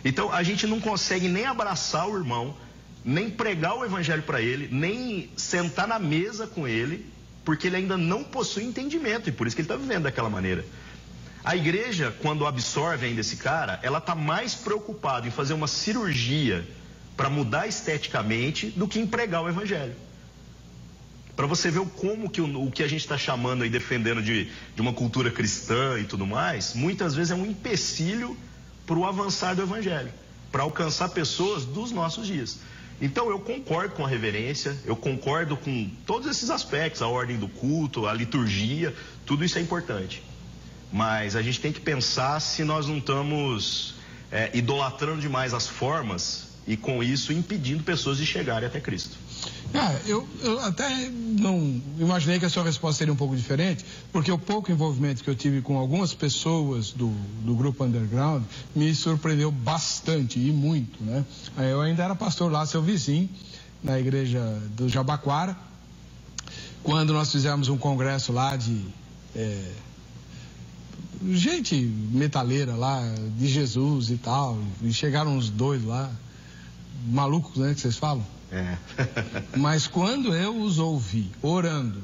Então a gente não consegue nem abraçar o irmão, nem pregar o evangelho para ele, nem sentar na mesa com ele, porque ele ainda não possui entendimento e por isso que ele está vivendo daquela maneira. A igreja, quando absorve ainda esse cara, ela está mais preocupada em fazer uma cirurgia para mudar esteticamente do que em pregar o evangelho. Para você ver como que o que a gente está chamando e defendendo de uma cultura cristã e tudo mais, muitas vezes é um empecilho para o avançar do evangelho, para alcançar pessoas dos nossos dias. Então eu concordo com a reverência, eu concordo com todos esses aspectos, a ordem do culto, a liturgia, tudo isso é importante. Mas a gente tem que pensar se nós não estamos idolatrando demais as formas e com isso impedindo pessoas de chegarem até Cristo. Eu até não imaginei que a sua resposta seria um pouco diferente, porque o pouco envolvimento que eu tive com algumas pessoas do grupo underground me surpreendeu bastante e muito, né? Eu ainda era pastor lá, seu vizinho, na igreja do Jabaquara, quando nós fizemos um congresso lá de gente metaleira lá, de Jesus e tal, e chegaram uns dois lá, malucos, né, que vocês falam? Mas quando eu os ouvi orando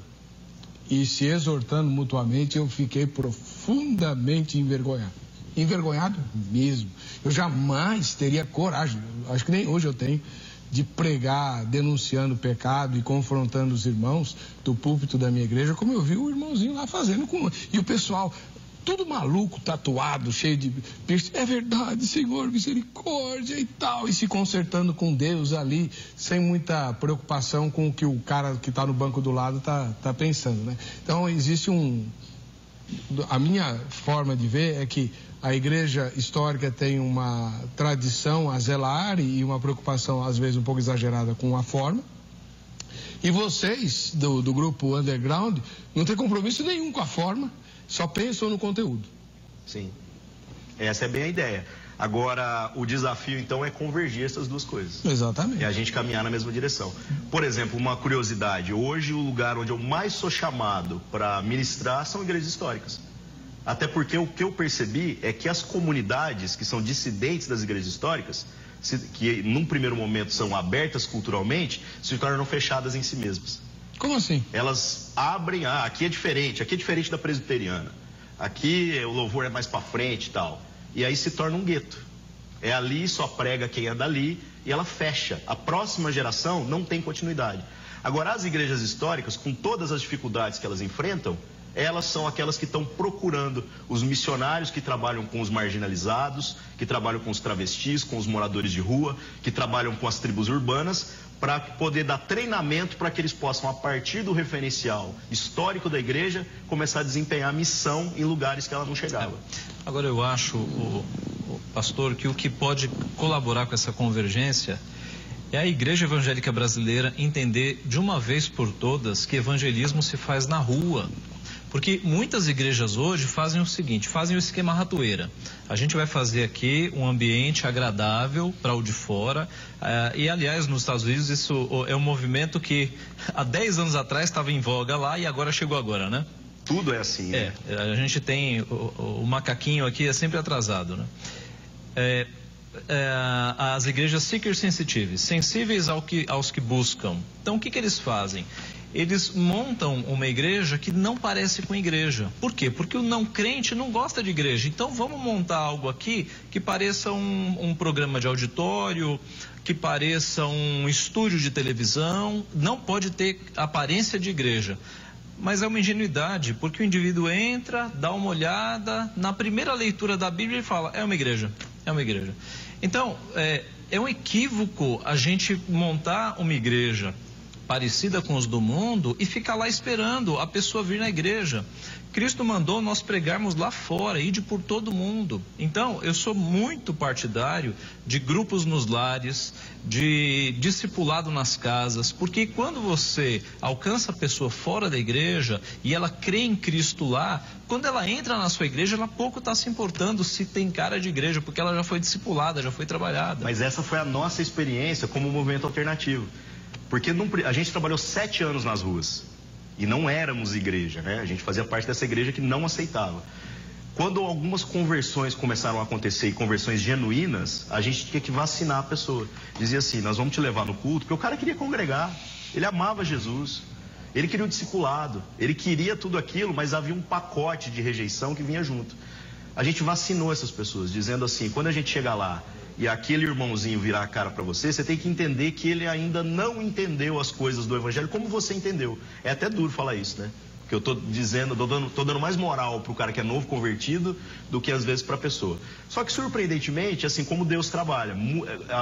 e se exortando mutuamente, eu fiquei profundamente envergonhado. Envergonhado mesmo. Eu jamais teria coragem, acho que nem hoje eu tenho, de pregar denunciando o pecado e confrontando os irmãos do púlpito da minha igreja, como eu vi o irmãozinho lá fazendo. E o pessoal tudo maluco, tatuado, cheio de... É verdade, Senhor, misericórdia e tal. E se consertando com Deus ali, sem muita preocupação com o que o cara que está no banco do lado tá pensando, né? Então, existe a minha forma de ver é que a igreja histórica tem uma tradição a zelar e uma preocupação, às vezes, um pouco exagerada com a forma. E vocês, do grupo underground, não tem compromisso nenhum com a forma. Só pensam no conteúdo. Sim, essa é bem a ideia. Agora, o desafio, então, é convergir essas duas coisas. Exatamente. É a gente caminhar na mesma direção. Por exemplo, uma curiosidade. Hoje, o lugar onde eu mais sou chamado para ministrar são igrejas históricas. Até porque o que eu percebi é que as comunidades que são dissidentes das igrejas históricas, que num primeiro momento são abertas culturalmente, se tornam fechadas em si mesmas. Como assim? Elas abrem, aqui é diferente da presbiteriana. Aqui o louvor é mais para frente e tal. E aí se torna um gueto. É ali, só prega quem é dali e ela fecha. A próxima geração não tem continuidade. Agora, as igrejas históricas, com todas as dificuldades que elas enfrentam, elas são aquelas que estão procurando os missionários que trabalham com os marginalizados, que trabalham com os travestis, com os moradores de rua, que trabalham com as tribos urbanas, para poder dar treinamento para que eles possam, a partir do referencial histórico da igreja, começar a desempenhar missão em lugares que ela não chegava. Agora eu acho, pastor, que o que pode colaborar com essa convergência é a igreja evangélica brasileira entender de uma vez por todas que evangelismo se faz na rua. Porque muitas igrejas hoje fazem o seguinte, fazem o esquema ratoeira. A gente vai fazer aqui um ambiente agradável para o de fora. E, aliás, nos Estados Unidos, isso é um movimento que há 10 anos atrás estava em voga lá e agora chegou agora, né? Tudo é assim, né? A gente tem o macaquinho aqui, é sempre atrasado, né? As igrejas seeker sensitive, sensíveis aos que buscam. Então, o que eles fazem? Eles montam uma igreja que não parece com igreja. Por quê? Porque o não crente não gosta de igreja. Então vamos montar algo aqui que pareça um programa de auditório, que pareça um estúdio de televisão, não pode ter aparência de igreja. mas é uma ingenuidade, porque o indivíduo entra, dá uma olhada, na primeira leitura da Bíblia ele fala, é uma igreja, é uma igreja. Então, é um equívoco a gente montar uma igreja parecida com os do mundo e ficar lá esperando a pessoa vir na igreja. Cristo mandou nós pregarmos lá fora, ide por todo mundo. Então, eu sou muito partidário de grupos nos lares, de discipulado nas casas, porque quando você alcança a pessoa fora da igreja e ela crê em Cristo lá, quando ela entra na sua igreja, ela pouco está se importando se tem cara de igreja, porque ela já foi discipulada, já foi trabalhada. Mas essa foi a nossa experiência como movimento alternativo. Porque a gente trabalhou 7 anos nas ruas e não éramos igreja, né? A gente fazia parte dessa igreja que não aceitava. Quando algumas conversões começaram a acontecer, e conversões genuínas, a gente tinha que vacinar a pessoa. Dizia assim, nós vamos te levar no culto, porque o cara queria congregar, ele amava Jesus, ele queria o discipulado, ele queria tudo aquilo, mas havia um pacote de rejeição que vinha junto. A gente vacinou essas pessoas, dizendo assim, quando a gente chegar lá, e aquele irmãozinho virar a cara para você, você tem que entender que ele ainda não entendeu as coisas do evangelho como você entendeu. É até duro falar isso, né? Porque eu tô dizendo, tô dando mais moral pro cara que é novo convertido do que às vezes pra pessoa. Só que surpreendentemente, assim como Deus trabalha,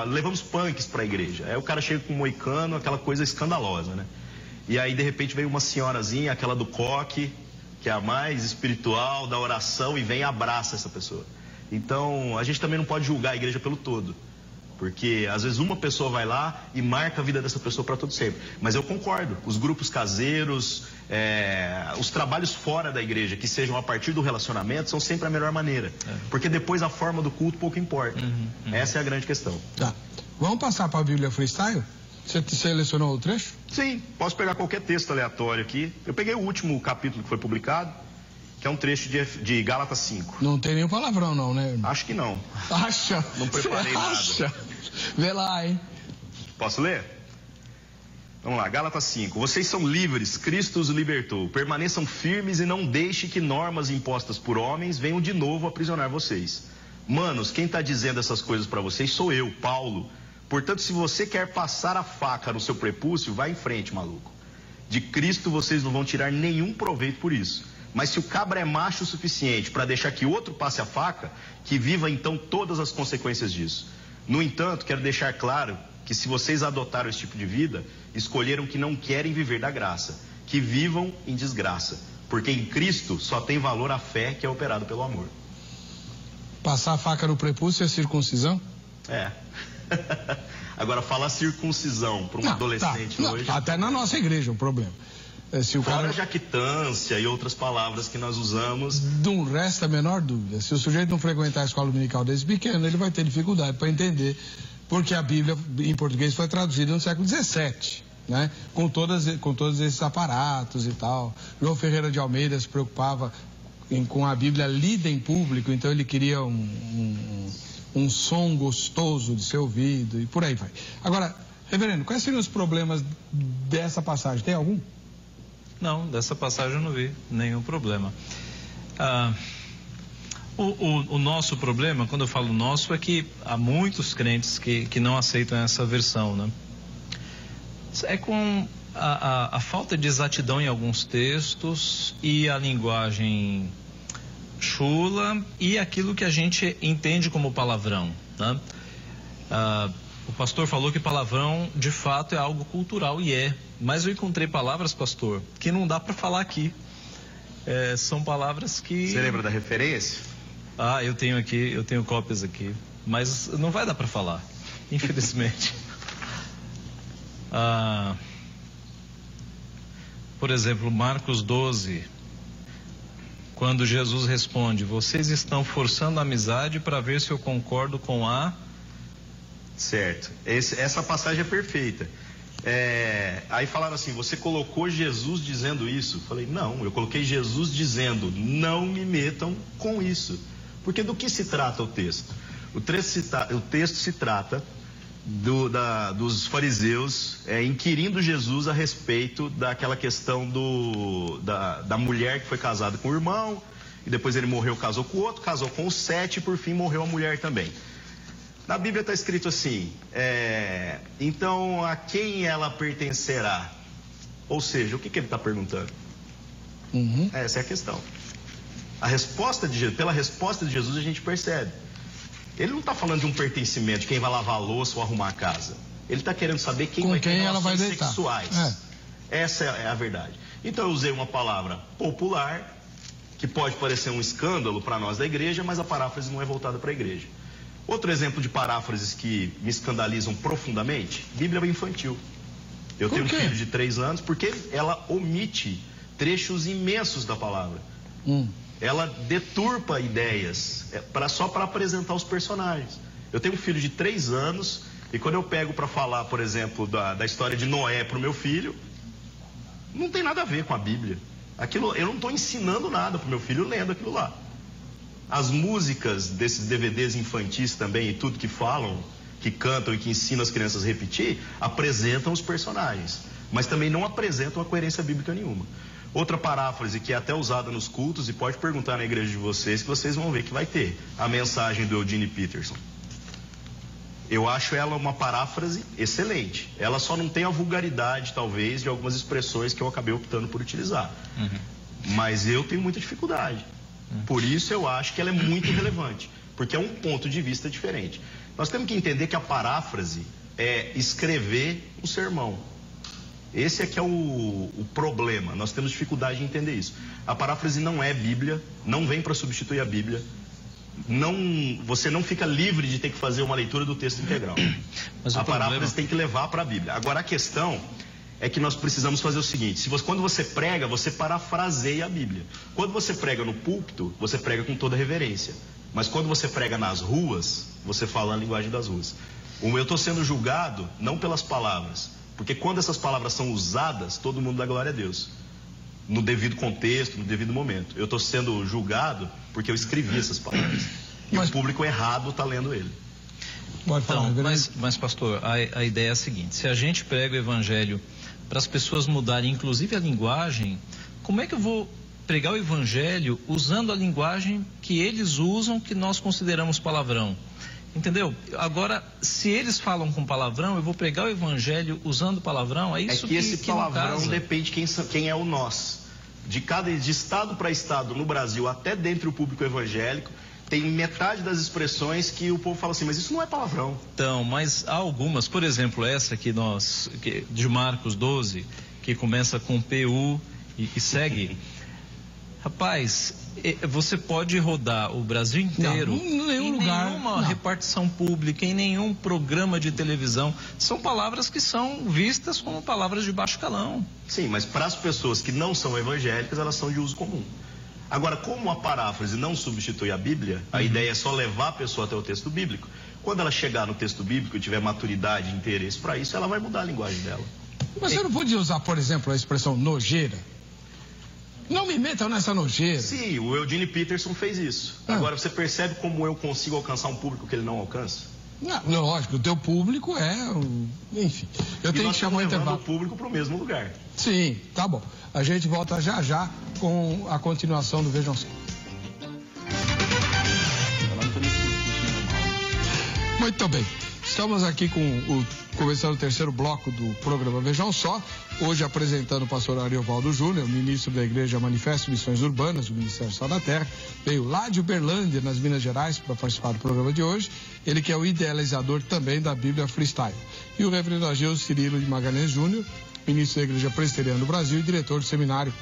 levamos punks pra igreja. Aí o cara chega com um moicano, aquela coisa escandalosa, né? E aí de repente vem uma senhorazinha, aquela do coque, que é a mais espiritual, da oração, e vem e abraça essa pessoa. Então, a gente também não pode julgar a igreja pelo todo, porque às vezes uma pessoa vai lá e marca a vida dessa pessoa para todo sempre. Mas eu concordo, os grupos caseiros, os trabalhos fora da igreja, que sejam a partir do relacionamento, são sempre a melhor maneira, porque depois a forma do culto pouco importa. Essa é a grande questão. Tá. Vamos passar para a Bíblia Freestyle? Você selecionou o trecho? Sim, posso pegar qualquer texto aleatório aqui. Eu peguei o último capítulo que foi publicado, que é um trecho de Gálatas 5. Não tem nenhum palavrão não, né, irmão? Acho que não. Acha? Não preparei nada. Vê lá, hein? Posso ler? Vamos lá, Gálatas 5. Vocês são livres, Cristo os libertou. Permaneçam firmes e não deixe que normas impostas por homens venham de novo aprisionar vocês. Manos, quem está dizendo essas coisas para vocês sou eu, Paulo. Portanto, se você quer passar a faca no seu prepúcio, vá em frente, maluco. De Cristo vocês não vão tirar nenhum proveito por isso. Mas se o cabra é macho o suficiente para deixar que outro passe a faca, que viva então todas as consequências disso. No entanto, quero deixar claro que se vocês adotaram esse tipo de vida, escolheram que não querem viver da graça, que vivam em desgraça. Porque em Cristo só tem valor a fé que é operada pelo amor. Passar a faca no prepúcio é circuncisão? É. Agora, falar circuncisão para um adolescente hoje... Até na nossa igreja é um problema. Se o Fora jactância e outras palavras que nós usamos. Não resta a menor dúvida. Se o sujeito não frequentar a escola dominical desde pequeno, ele vai ter dificuldade para entender, porque a Bíblia em português foi traduzida no século XVII, né? Com todos esses aparatos e tal. João Ferreira de Almeida se preocupava com a Bíblia lida em público, então ele queria um som gostoso de ser ouvido e por aí vai. Agora, reverendo, quais seriam os problemas dessa passagem? Tem algum? Não, dessa passagem eu não vi nenhum problema. O nosso problema, quando eu falo nosso, é que há muitos crentes que não aceitam essa versão, né? É com a falta de exatidão em alguns textos e a linguagem chula e aquilo que a gente entende como palavrão, né? O pastor falou que palavrão de fato é algo cultural e é, mas eu encontrei palavras, pastor, que não dá para falar aqui. São palavras que... Você lembra da referência? Eu tenho aqui, eu tenho cópias aqui, mas não vai dar para falar, infelizmente. Por exemplo, Marcos 12, quando Jesus responde: vocês estão forçando a amizade para ver se eu concordo com a... Certo, essa passagem é perfeita. Aí falaram assim, você colocou Jesus dizendo isso? Eu falei, não, eu coloquei Jesus dizendo, não me metam com isso. Porque do que se trata o texto? O texto se trata dos fariseus inquirindo Jesus a respeito daquela questão da mulher que foi casada com o irmão, e depois ele morreu, casou com o outro, casou com os 7 e por fim morreu a mulher também. Na Bíblia está escrito assim, então a quem ela pertencerá? Ou seja, o que ele está perguntando? Essa é a questão. A resposta de Jesus, pela resposta de Jesus a gente percebe. Ele não está falando de um pertencimento, de quem vai lavar a louça ou arrumar a casa. Ele está querendo saber quem vai ter relações sexuais. Essa é a verdade. Então eu usei uma palavra popular, que pode parecer um escândalo para nós da igreja, mas a paráfrase não é voltada para a igreja. Outro exemplo de paráfrases que me escandalizam profundamente, Bíblia infantil. Eu tenho um filho de 3 anos, porque ela omite trechos imensos da palavra. Ela deturpa ideias, só para apresentar os personagens. Eu tenho um filho de 3 anos, e quando eu pego para falar, por exemplo, da história de Noé para o meu filho, não tem nada a ver com a Bíblia. Eu não estou ensinando nada para o meu filho lendo aquilo lá. As músicas desses DVDs infantis também, e tudo que falam, que cantam e que ensinam as crianças a repetir, apresentam os personagens, mas também não apresentam a coerência bíblica nenhuma. Outra paráfrase que é até usada nos cultos, e pode perguntar na igreja de vocês, que vocês vão ver que vai ter a mensagem do Eugene Peterson. Eu acho ela uma paráfrase excelente. Ela só não tem a vulgaridade, talvez, de algumas expressões que eu acabei optando por utilizar. Mas eu tenho muita dificuldade. Por isso eu acho que ela é muito relevante, porque é um ponto de vista diferente. Nós temos que entender que a paráfrase é escrever o sermão. Esse é que é o problema. Nós temos dificuldade de entender isso. A paráfrase não é Bíblia, não vem para substituir a Bíblia. Você não fica livre de ter que fazer uma leitura do texto integral. Mas a paráfrase tem que levar para a Bíblia. Agora a questão é que nós precisamos fazer o seguinte: quando você prega, você parafraseia a Bíblia. Quando você prega no púlpito, você prega com toda reverência. Mas quando você prega nas ruas, você fala a linguagem das ruas. Eu estou sendo julgado não pelas palavras, porque quando essas palavras são usadas, todo mundo dá glória a Deus, no devido contexto, no devido momento. Eu estou sendo julgado porque eu escrevi essas palavras. E o público errado está lendo ele. Então, mas pastor, a ideia é a seguinte: se a gente prega o evangelho para as pessoas mudarem, inclusive a linguagem, como é que eu vou pregar o evangelho usando a linguagem que eles usam, que nós consideramos palavrão? Entendeu? Agora, se eles falam com palavrão, eu vou pregar o evangelho usando palavrão? É isso que esse palavrão depende quem é o nós. De estado para estado no Brasil, até dentro do público evangélico, tem metade das expressões que o povo fala assim, mas isso não é palavrão. Então, mas há algumas, por exemplo, essa de Marcos 12, que começa com PU e segue. Rapaz, você pode rodar o Brasil inteiro, em nenhuma repartição pública, em nenhum programa de televisão. São palavras que são vistas como palavras de baixo calão. Sim, mas para as pessoas que não são evangélicas, elas são de uso comum. Agora, como a paráfrase não substitui a Bíblia, a ideia é só levar a pessoa até o texto bíblico. Quando ela chegar no texto bíblico e tiver maturidade e interesse para isso, ela vai mudar a linguagem dela. Mas você não podia usar, por exemplo, a expressão nojeira? Não me metam nessa nojeira. Sim, o Eugene Peterson fez isso. Agora, você percebe como eu consigo alcançar um público que ele não alcança? Não, lógico, o teu público enfim, eu tenho que chamar o intervalo. O público para o mesmo lugar. Sim, tá bom. A gente volta já com a continuação do Vejam Só. Muito bem. Estamos aqui começando o terceiro bloco do programa Vejam Só. Hoje apresentando o pastor Ariovaldo Júnior, ministro da Igreja Manifesto Missões Urbanas, do Ministério Sal da Terra. Veio lá de Uberlândia, nas Minas Gerais, para participar do programa de hoje. Ele que é o idealizador também da Bíblia Freestyle. E o reverendo Ageu Cirilo de Magalhães Júnior, ministro da Igreja Presbiteriana do Brasil e diretor do seminário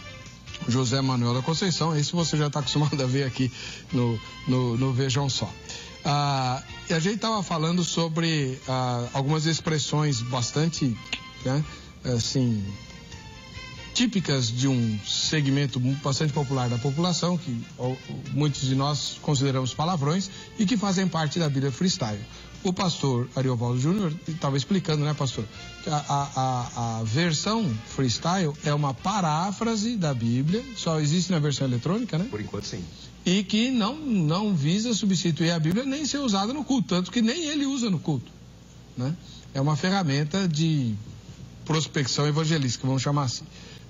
José Manuel da Conceição. Esse você já está acostumado a ver aqui no Vejam Só. E a gente estava falando sobre algumas expressões bastante, assim, típicas de um segmento bastante popular da população, que muitos de nós consideramos palavrões e que fazem parte da Bíblia Freestyle. O pastor Ariovaldo Júnior estava explicando, né, pastor? A versão freestyle é uma paráfrase da Bíblia, só existe na versão eletrônica, né? Por enquanto, sim. E que não visa substituir a Bíblia nem ser usada no culto, tanto que nem ele usa no culto, né? É uma ferramenta de prospecção evangelística, vamos chamar assim.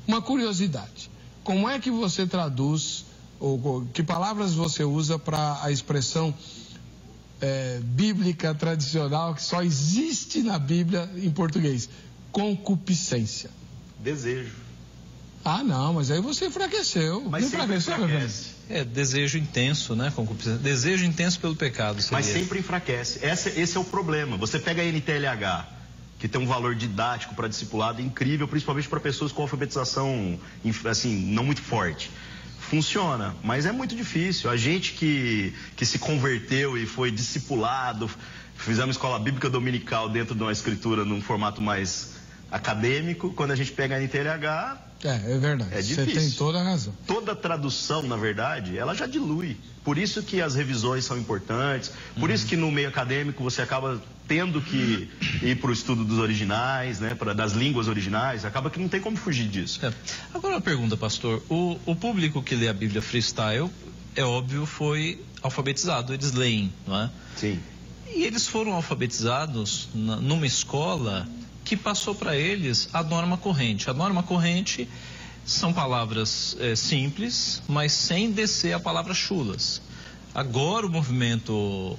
Uma curiosidade: como é que você traduz, ou que palavras você usa para a expressão bíblica tradicional que só existe na Bíblia em português? Concupiscência. Desejo. Ah, não, mas aí você enfraqueceu. Mas sempre enfraquece. Desejo intenso, né? Desejo intenso pelo pecado. Seria. Mas sempre enfraquece. Esse é o problema. Você pega a NTLH, que tem um valor didático para discipulado incrível, principalmente para pessoas com alfabetização, assim, não muito forte. Funciona, mas é muito difícil. A gente que se converteu e foi discipulado, fizemos escola bíblica dominical dentro de uma escritura num formato mais acadêmico, quando a gente pega a NTLH... É verdade. É difícil. Você tem toda a razão. Toda tradução, na verdade, ela já dilui. Por isso que as revisões são importantes, por isso que no meio acadêmico você acaba tendo que ir para o estudo dos originais, né, das línguas originais, acaba que não tem como fugir disso. Agora uma pergunta, pastor. O público que lê a Bíblia Freestyle, é óbvio, foi alfabetizado, eles leem, não é? Sim. E eles foram alfabetizados numa escola que passou para eles a norma corrente. A norma corrente são palavras simples, mas sem descer a palavra chulas. Agora o movimento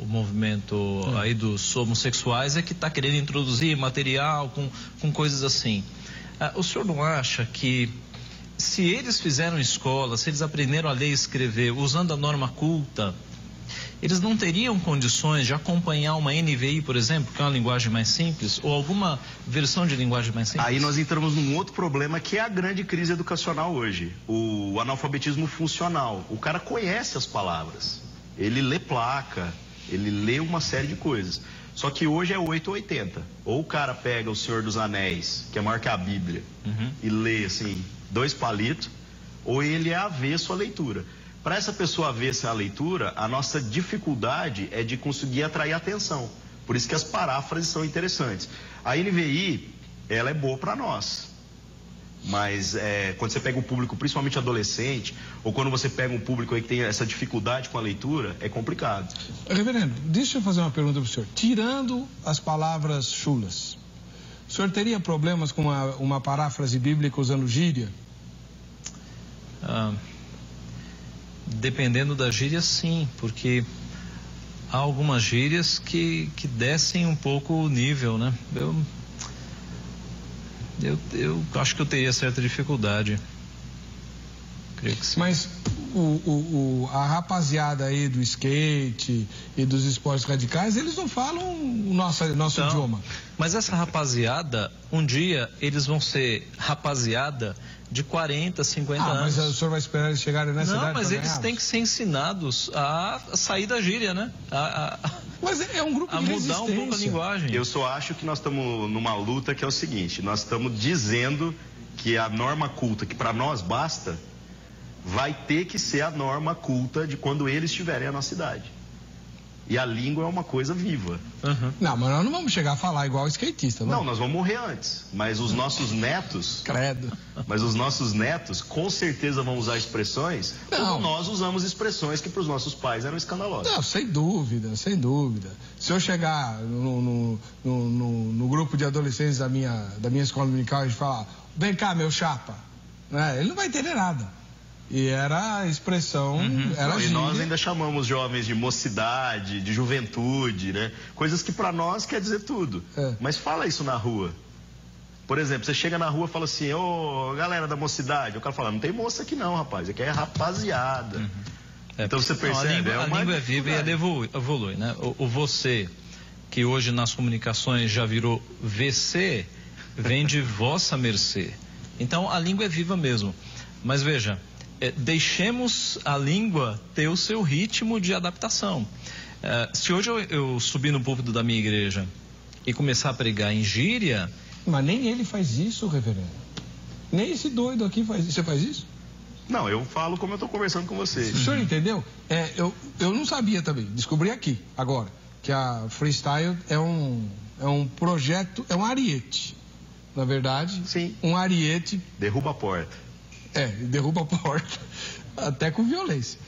aí dos homossexuais é que está querendo introduzir material com coisas assim. O senhor não acha que se eles fizeram escola, se eles aprenderam a ler e escrever usando a norma culta, eles não teriam condições de acompanhar uma NVI, por exemplo, que é uma linguagem mais simples, ou alguma versão de linguagem mais simples? Aí nós entramos num outro problema que é a grande crise educacional hoje, o analfabetismo funcional. O cara conhece as palavras, ele lê placa, ele lê uma série de coisas. Só que hoje é 8 ou 80. Ou o cara pega o Senhor dos Anéis, que é maior que a Bíblia, e lê assim, 2 palitos, ou ele é avesso à leitura. Para essa pessoa avessa à leitura, a nossa dificuldade é de conseguir atrair atenção. Por isso que as paráfrases são interessantes. A NVI, ela é boa para nós. Mas quando você pega um público, principalmente adolescente, ou quando você pega um público aí que tem essa dificuldade com a leitura, é complicado. Reverendo, deixa eu fazer uma pergunta para o senhor. Tirando as palavras chulas, o senhor teria problemas com uma paráfrase bíblica usando gíria? Dependendo da gíria, sim, porque há algumas gírias que descem um pouco o nível, né? Eu acho que eu teria certa dificuldade. Creio que sim. Mas a rapaziada aí do skate e dos esportes radicais, eles não falam o nosso idioma. Mas essa rapaziada, um dia eles vão ser rapaziada de 40, 50 anos. Mas o senhor vai esperar eles chegarem nessa idade? Não, mas eles têm que ser ensinados a sair da gíria, né? Mas é um grupo de resistência. A mudar um pouco a linguagem. Eu só acho que nós estamos numa luta que é o seguinte, nós estamos dizendo que a norma culta, que para nós basta, vai ter que ser a norma culta de quando eles estiverem na nossa idade. E a língua é uma coisa viva. Não, mas nós não vamos chegar a falar igual skatista, não? Não, nós vamos morrer antes. Mas os nossos netos... Credo. Mas os nossos netos, com certeza, vão usar expressões como nós usamos expressões que para os nossos pais eram escandalosas. Não, sem dúvida, sem dúvida. Se eu chegar no grupo de adolescentes da minha escola dominical e falar, vem cá, meu chapa, né? Ele não vai entender nada. E era a expressão, era e nós ainda chamamos jovens de mocidade, de juventude, né? Coisas que para nós quer dizer tudo. Mas fala isso na rua. Por exemplo, você chega na rua e fala assim, ô, galera da mocidade. O cara fala, não tem moça aqui não, rapaz. Aqui é rapaziada. Então você percebe, a língua é viva e ela evolui, né? O você, que hoje nas comunicações já virou VC, vem de vossa mercê. Então a língua é viva mesmo. Mas veja, deixemos a língua ter o seu ritmo de adaptação. Se hoje eu subir no púlpito da minha igreja e começar a pregar em gíria... Mas nem ele faz isso, reverendo. Nem esse doido aqui faz isso. Você faz isso? Não, eu falo como eu estou conversando com você. O senhor entendeu? Eu não sabia também, descobri aqui, agora, que a Freestyle é um projeto, é um ariete. Na verdade, sim, um ariete... Derruba a porta. Derruba a porta, até com violência.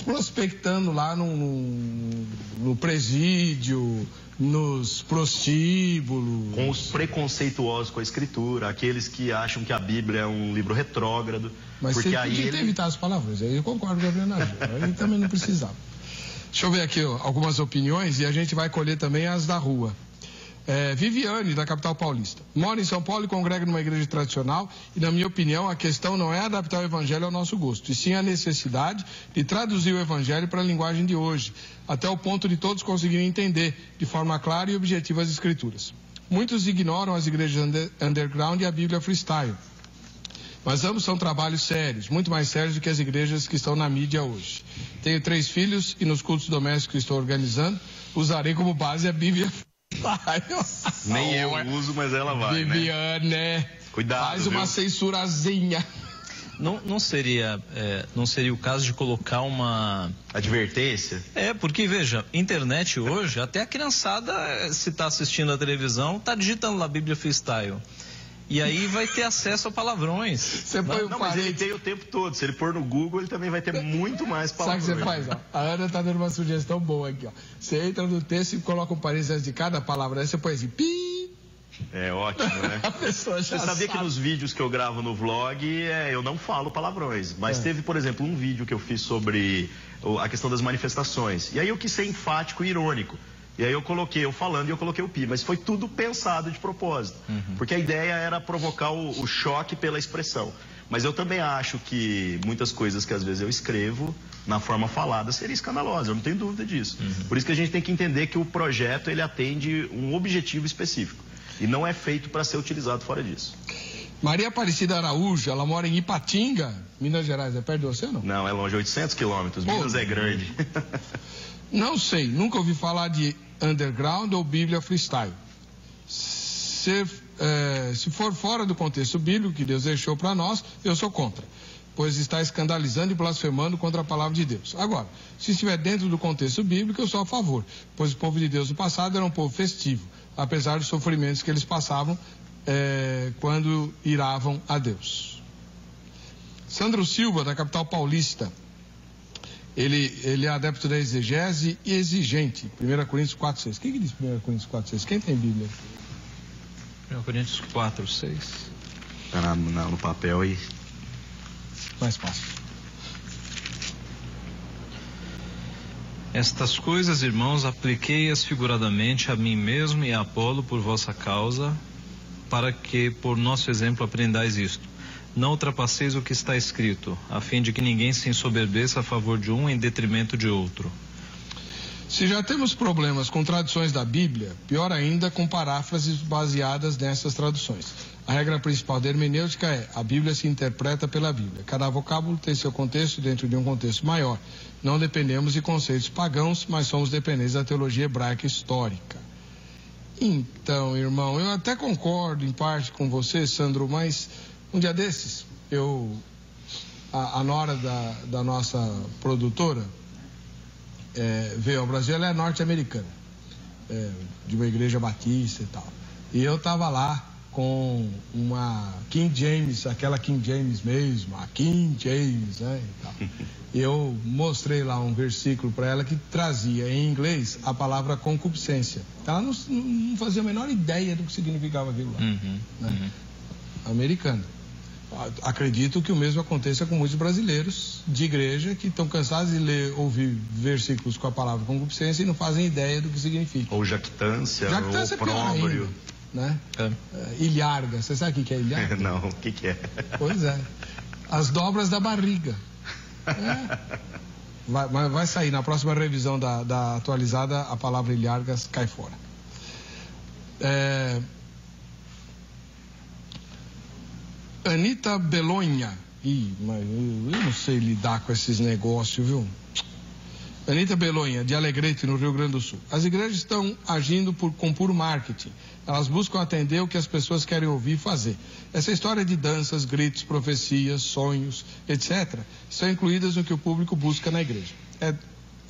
Prospectando lá no presídio, nos prostíbulos. Com os preconceituosos com a escritura, aqueles que acham que a Bíblia é um livro retrógrado. Mas porque você podia ter evitado as palavras, aí eu concordo com a Brenagem, aí também não precisava. Deixa eu ver aqui algumas opiniões e a gente vai colher também as da rua. Viviane, da capital paulista. Mora em São Paulo e congrega numa igreja tradicional e, na minha opinião, a questão não é adaptar o evangelho ao nosso gosto, e sim a necessidade de traduzir o evangelho para a linguagem de hoje, até o ponto de todos conseguirem entender de forma clara e objetiva as escrituras. Muitos ignoram as igrejas underground e a Bíblia freestyle, mas ambos são trabalhos sérios, muito mais sérios do que as igrejas que estão na mídia hoje. Tenho 3 filhos e nos cultos domésticos que estou organizando, usarei como base a Bíblia freestyle. Nem eu uso, mas ela vai, Viviane, né? Cuidado, faz uma censurazinha. Não seria o caso de colocar uma advertência? Porque veja, internet hoje, até a criançada, se está assistindo a televisão, está digitando lá Bíblia freestyle. E aí vai ter acesso a palavrões. Você põe mas ele tem o tempo todo. Se ele pôr no Google, ele também vai ter muito mais palavrões. Sabe o que você faz? Ó? A Ana está dando uma sugestão boa aqui. Ó. Você entra no texto e coloca um parênteses de cada palavra. Aí você põe assim, pi. É ótimo, né? A pessoa já Você sabia sabe. que nos vídeos que eu gravo no vlog, eu não falo palavrões. Mas teve, por exemplo, um vídeo que eu fiz sobre a questão das manifestações. E aí eu quis ser enfático e irônico. E aí eu falando e eu coloquei o pi, mas foi tudo pensado de propósito. Porque a ideia era provocar o choque pela expressão. Mas eu também acho que muitas coisas que às vezes eu escrevo na forma falada seria escandalosa, eu não tenho dúvida disso. Por isso que a gente tem que entender que o projeto ele atende um objetivo específico. E não é feito para ser utilizado fora disso. Maria Aparecida Araújo, ela mora em Ipatinga, Minas Gerais. É perto de você ou não? Não, é longe, 800 quilômetros. Minas é grande. Não sei, nunca ouvi falar de underground ou Bíblia freestyle. Se for fora do contexto bíblico que Deus deixou para nós, eu sou contra, pois está escandalizando e blasfemando contra a palavra de Deus. Agora, se estiver dentro do contexto bíblico, eu sou a favor, pois o povo de Deus do passado era um povo festivo, apesar dos sofrimentos que eles passavam quando iravam a Deus. Sandro Silva, da capital paulista. Ele é adepto da exegese e exigente. 1 Coríntios 4:6. O que diz 1 Coríntios 4:6? Quem tem Bíblia? 1 Coríntios 4:6. Tá no papel aí. Mais fácil. Estas coisas, irmãos, apliquei-as figuradamente a mim mesmo e a Apolo por vossa causa, para que por nosso exemplo aprendais isto. Não ultrapasseis o que está escrito, a fim de que ninguém se ensoberbeça a favor de um em detrimento de outro. Se já temos problemas com traduções da Bíblia, pior ainda com paráfrases baseadas nessas traduções. A regra principal da hermenêutica é: a Bíblia se interpreta pela Bíblia. Cada vocábulo tem seu contexto dentro de um contexto maior. Não dependemos de conceitos pagãos, mas somos dependentes da teologia hebraica histórica. Então, irmão, eu até concordo em parte com você, Sandro, mas um dia desses, a nora da nossa produtora veio ao Brasil. Ela é norte-americana, de uma igreja batista e tal. E eu estava lá com uma King James, aquela King James mesmo, a King James, né? E tal. E eu mostrei lá um versículo para ela que trazia em inglês a palavra concupiscência. Ela não fazia a menor ideia do que significava aquilo lá. Né? Americana. Acredito que o mesmo aconteça com muitos brasileiros de igreja que estão cansados de ouvir versículos com a palavra concupiscência e não fazem ideia do que significa. Ou jactância Jactância ou próprio. Né? Ilharga. Você sabe o que é ilharga? Não, o que é? Pois é. As dobras da barriga. Vai sair na próxima revisão da atualizada, a palavra ilhargas cai fora. Anita Belonha. Mas eu não sei lidar com esses negócios, viu? Anita Belonha, de Alegrete, no Rio Grande do Sul. As igrejas estão agindo com puro marketing. Elas buscam atender o que as pessoas querem ouvir e fazer. Essa história de danças, gritos, profecias, sonhos, etc., estão incluídas no que o público busca na igreja.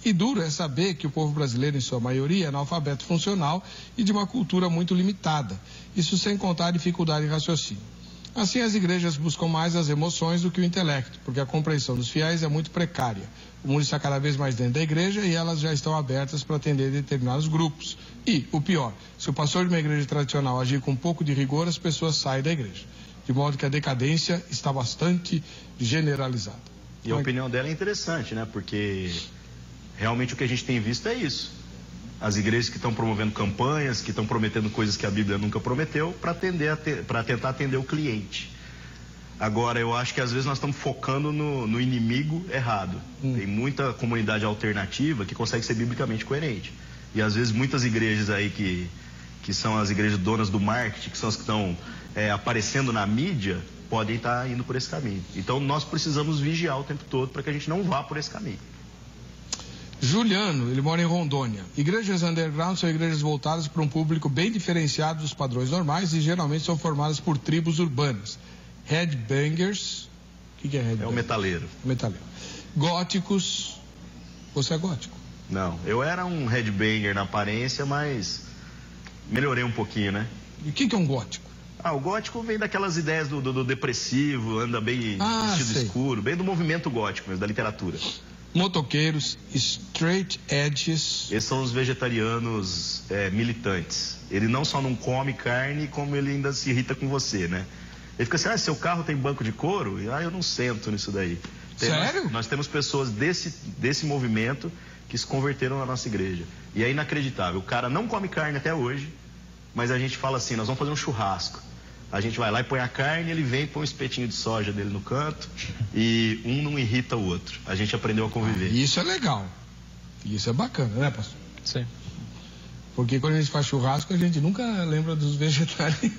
E duro é saber que o povo brasileiro, em sua maioria, é analfabeto funcional e de uma cultura muito limitada. Isso sem contar a dificuldade de raciocínio. Assim, as igrejas buscam mais as emoções do que o intelecto, porque a compreensão dos fiéis é muito precária. O mundo está cada vez mais dentro da igreja e elas já estão abertas para atender determinados grupos. E, o pior, se o pastor de uma igreja tradicional agir com um pouco de rigor, as pessoas saem da igreja. De modo que a decadência está bastante generalizada. E a opinião dela é interessante, né? Porque realmente o que a gente tem visto é isso. as igrejas que estão promovendo campanhas, que estão prometendo coisas que a Bíblia nunca prometeu, para tentar atender o cliente. Agora, eu acho que às vezes nós estamos focando no inimigo errado. Tem muita comunidade alternativa que consegue ser biblicamente coerente. E às vezes muitas igrejas aí que são as igrejas donas do marketing, que são as que estão aparecendo na mídia, podem estar indo por esse caminho. Então nós precisamos vigiar o tempo todo para que a gente não vá por esse caminho. Juliano, ele mora em Rondônia. Igrejas underground são igrejas voltadas para um público bem diferenciado dos padrões normais e geralmente são formadas por tribos urbanas. Headbangers, o que é headbanger? É o metaleiro. Metaleiro. Góticos, você é gótico? Não, eu era um headbanger na aparência, mas melhorei um pouquinho, né? E o que é um gótico? O gótico vem daquelas ideias do depressivo, anda bem vestido escuro, bem do movimento gótico mesmo, da literatura. Motoqueiros, straight edges. Esses são os vegetarianos militantes. Ele não só não come carne, como ele ainda se irrita com você, né? Ele fica assim, seu carro tem banco de couro? Eu não sento nisso daí. Sério? Nós temos pessoas desse movimento que se converteram na nossa igreja. E é inacreditável. O cara não come carne até hoje, mas a gente fala assim, nós vamos fazer um churrasco. A gente vai lá e põe a carne, ele vem e põe um espetinho de soja dele no canto e um não irrita o outro. A gente aprendeu a conviver. Isso é legal. Isso é bacana, né, pastor? Sim. Porque quando a gente faz churrasco, a gente nunca lembra dos vegetarianos.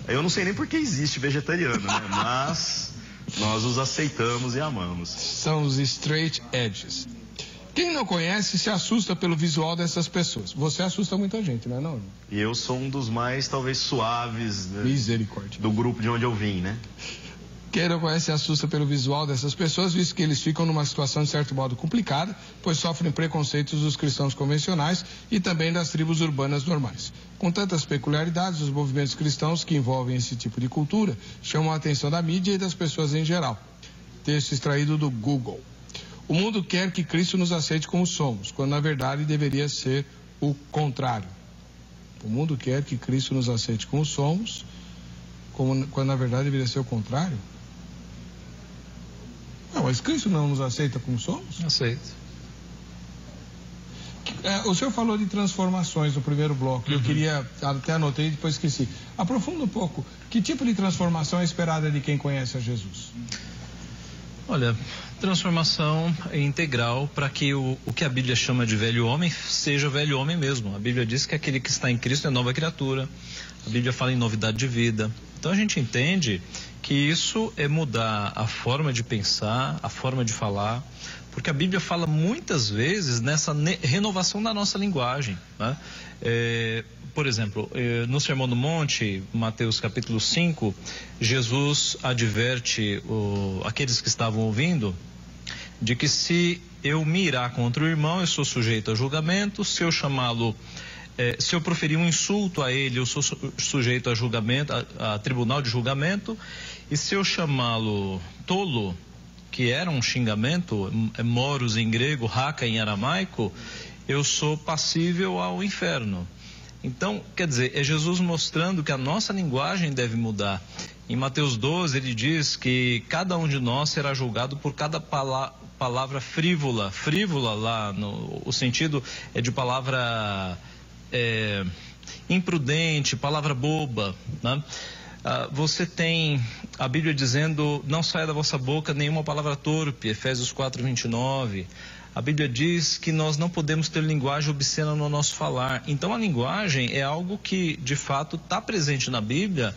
Eu não sei nem por que existe vegetariano, né? Mas nós os aceitamos e amamos. São os straight edges. Quem não conhece se assusta pelo visual dessas pessoas. Você assusta muita gente, não é não? E eu sou um dos mais, talvez, suaves, né, misericórdia, do grupo de onde eu vim, né? Quem não conhece se assusta pelo visual dessas pessoas, visto que eles ficam numa situação de certo modo complicada, pois sofrem preconceitos dos cristãos convencionais e também das tribos urbanas normais. Com tantas peculiaridades, os movimentos cristãos que envolvem esse tipo de cultura chamam a atenção da mídia e das pessoas em geral. Texto extraído do Google. O mundo quer que Cristo nos aceite como somos, quando na verdade deveria ser o contrário. O mundo quer que Cristo nos aceite como somos, quando na verdade deveria ser o contrário. Não, mas Cristo não nos aceita como somos? Aceito. O senhor falou de transformações no primeiro bloco. Eu queria, até anotei e depois esqueci. Aprofunda um pouco. Que tipo de transformação é esperada de quem conhece a Jesus? Olha, transformação integral para que o que a Bíblia chama de velho homem seja velho homem mesmo. A Bíblia diz que aquele que está em Cristo é nova criatura. A Bíblia fala em novidade de vida. Então a gente entende que isso é mudar a forma de pensar, a forma de falar, porque a Bíblia fala muitas vezes nessa renovação da nossa linguagem, né? Por exemplo, no Sermão do Monte, Mateus capítulo 5, Jesus adverte aqueles que estavam ouvindo de que se eu me irar contra o irmão, eu sou sujeito a julgamento, se eu chamá-lo, se eu proferir um insulto a ele, eu sou sujeito a julgamento, a tribunal de julgamento, e se eu chamá-lo tolo, que era um xingamento, moros em grego, raca em aramaico, eu sou passível ao inferno. Então, quer dizer, é Jesus mostrando que a nossa linguagem deve mudar. Em Mateus 12, ele diz que cada um de nós será julgado por cada palavra frívola. Frívola lá, o sentido é de palavra imprudente, palavra boba, né? Você tem a Bíblia dizendo, não saia da vossa boca nenhuma palavra torpe, Efésios 4:29. A Bíblia diz que nós não podemos ter linguagem obscena no nosso falar. Então a linguagem é algo que de fato está presente na Bíblia,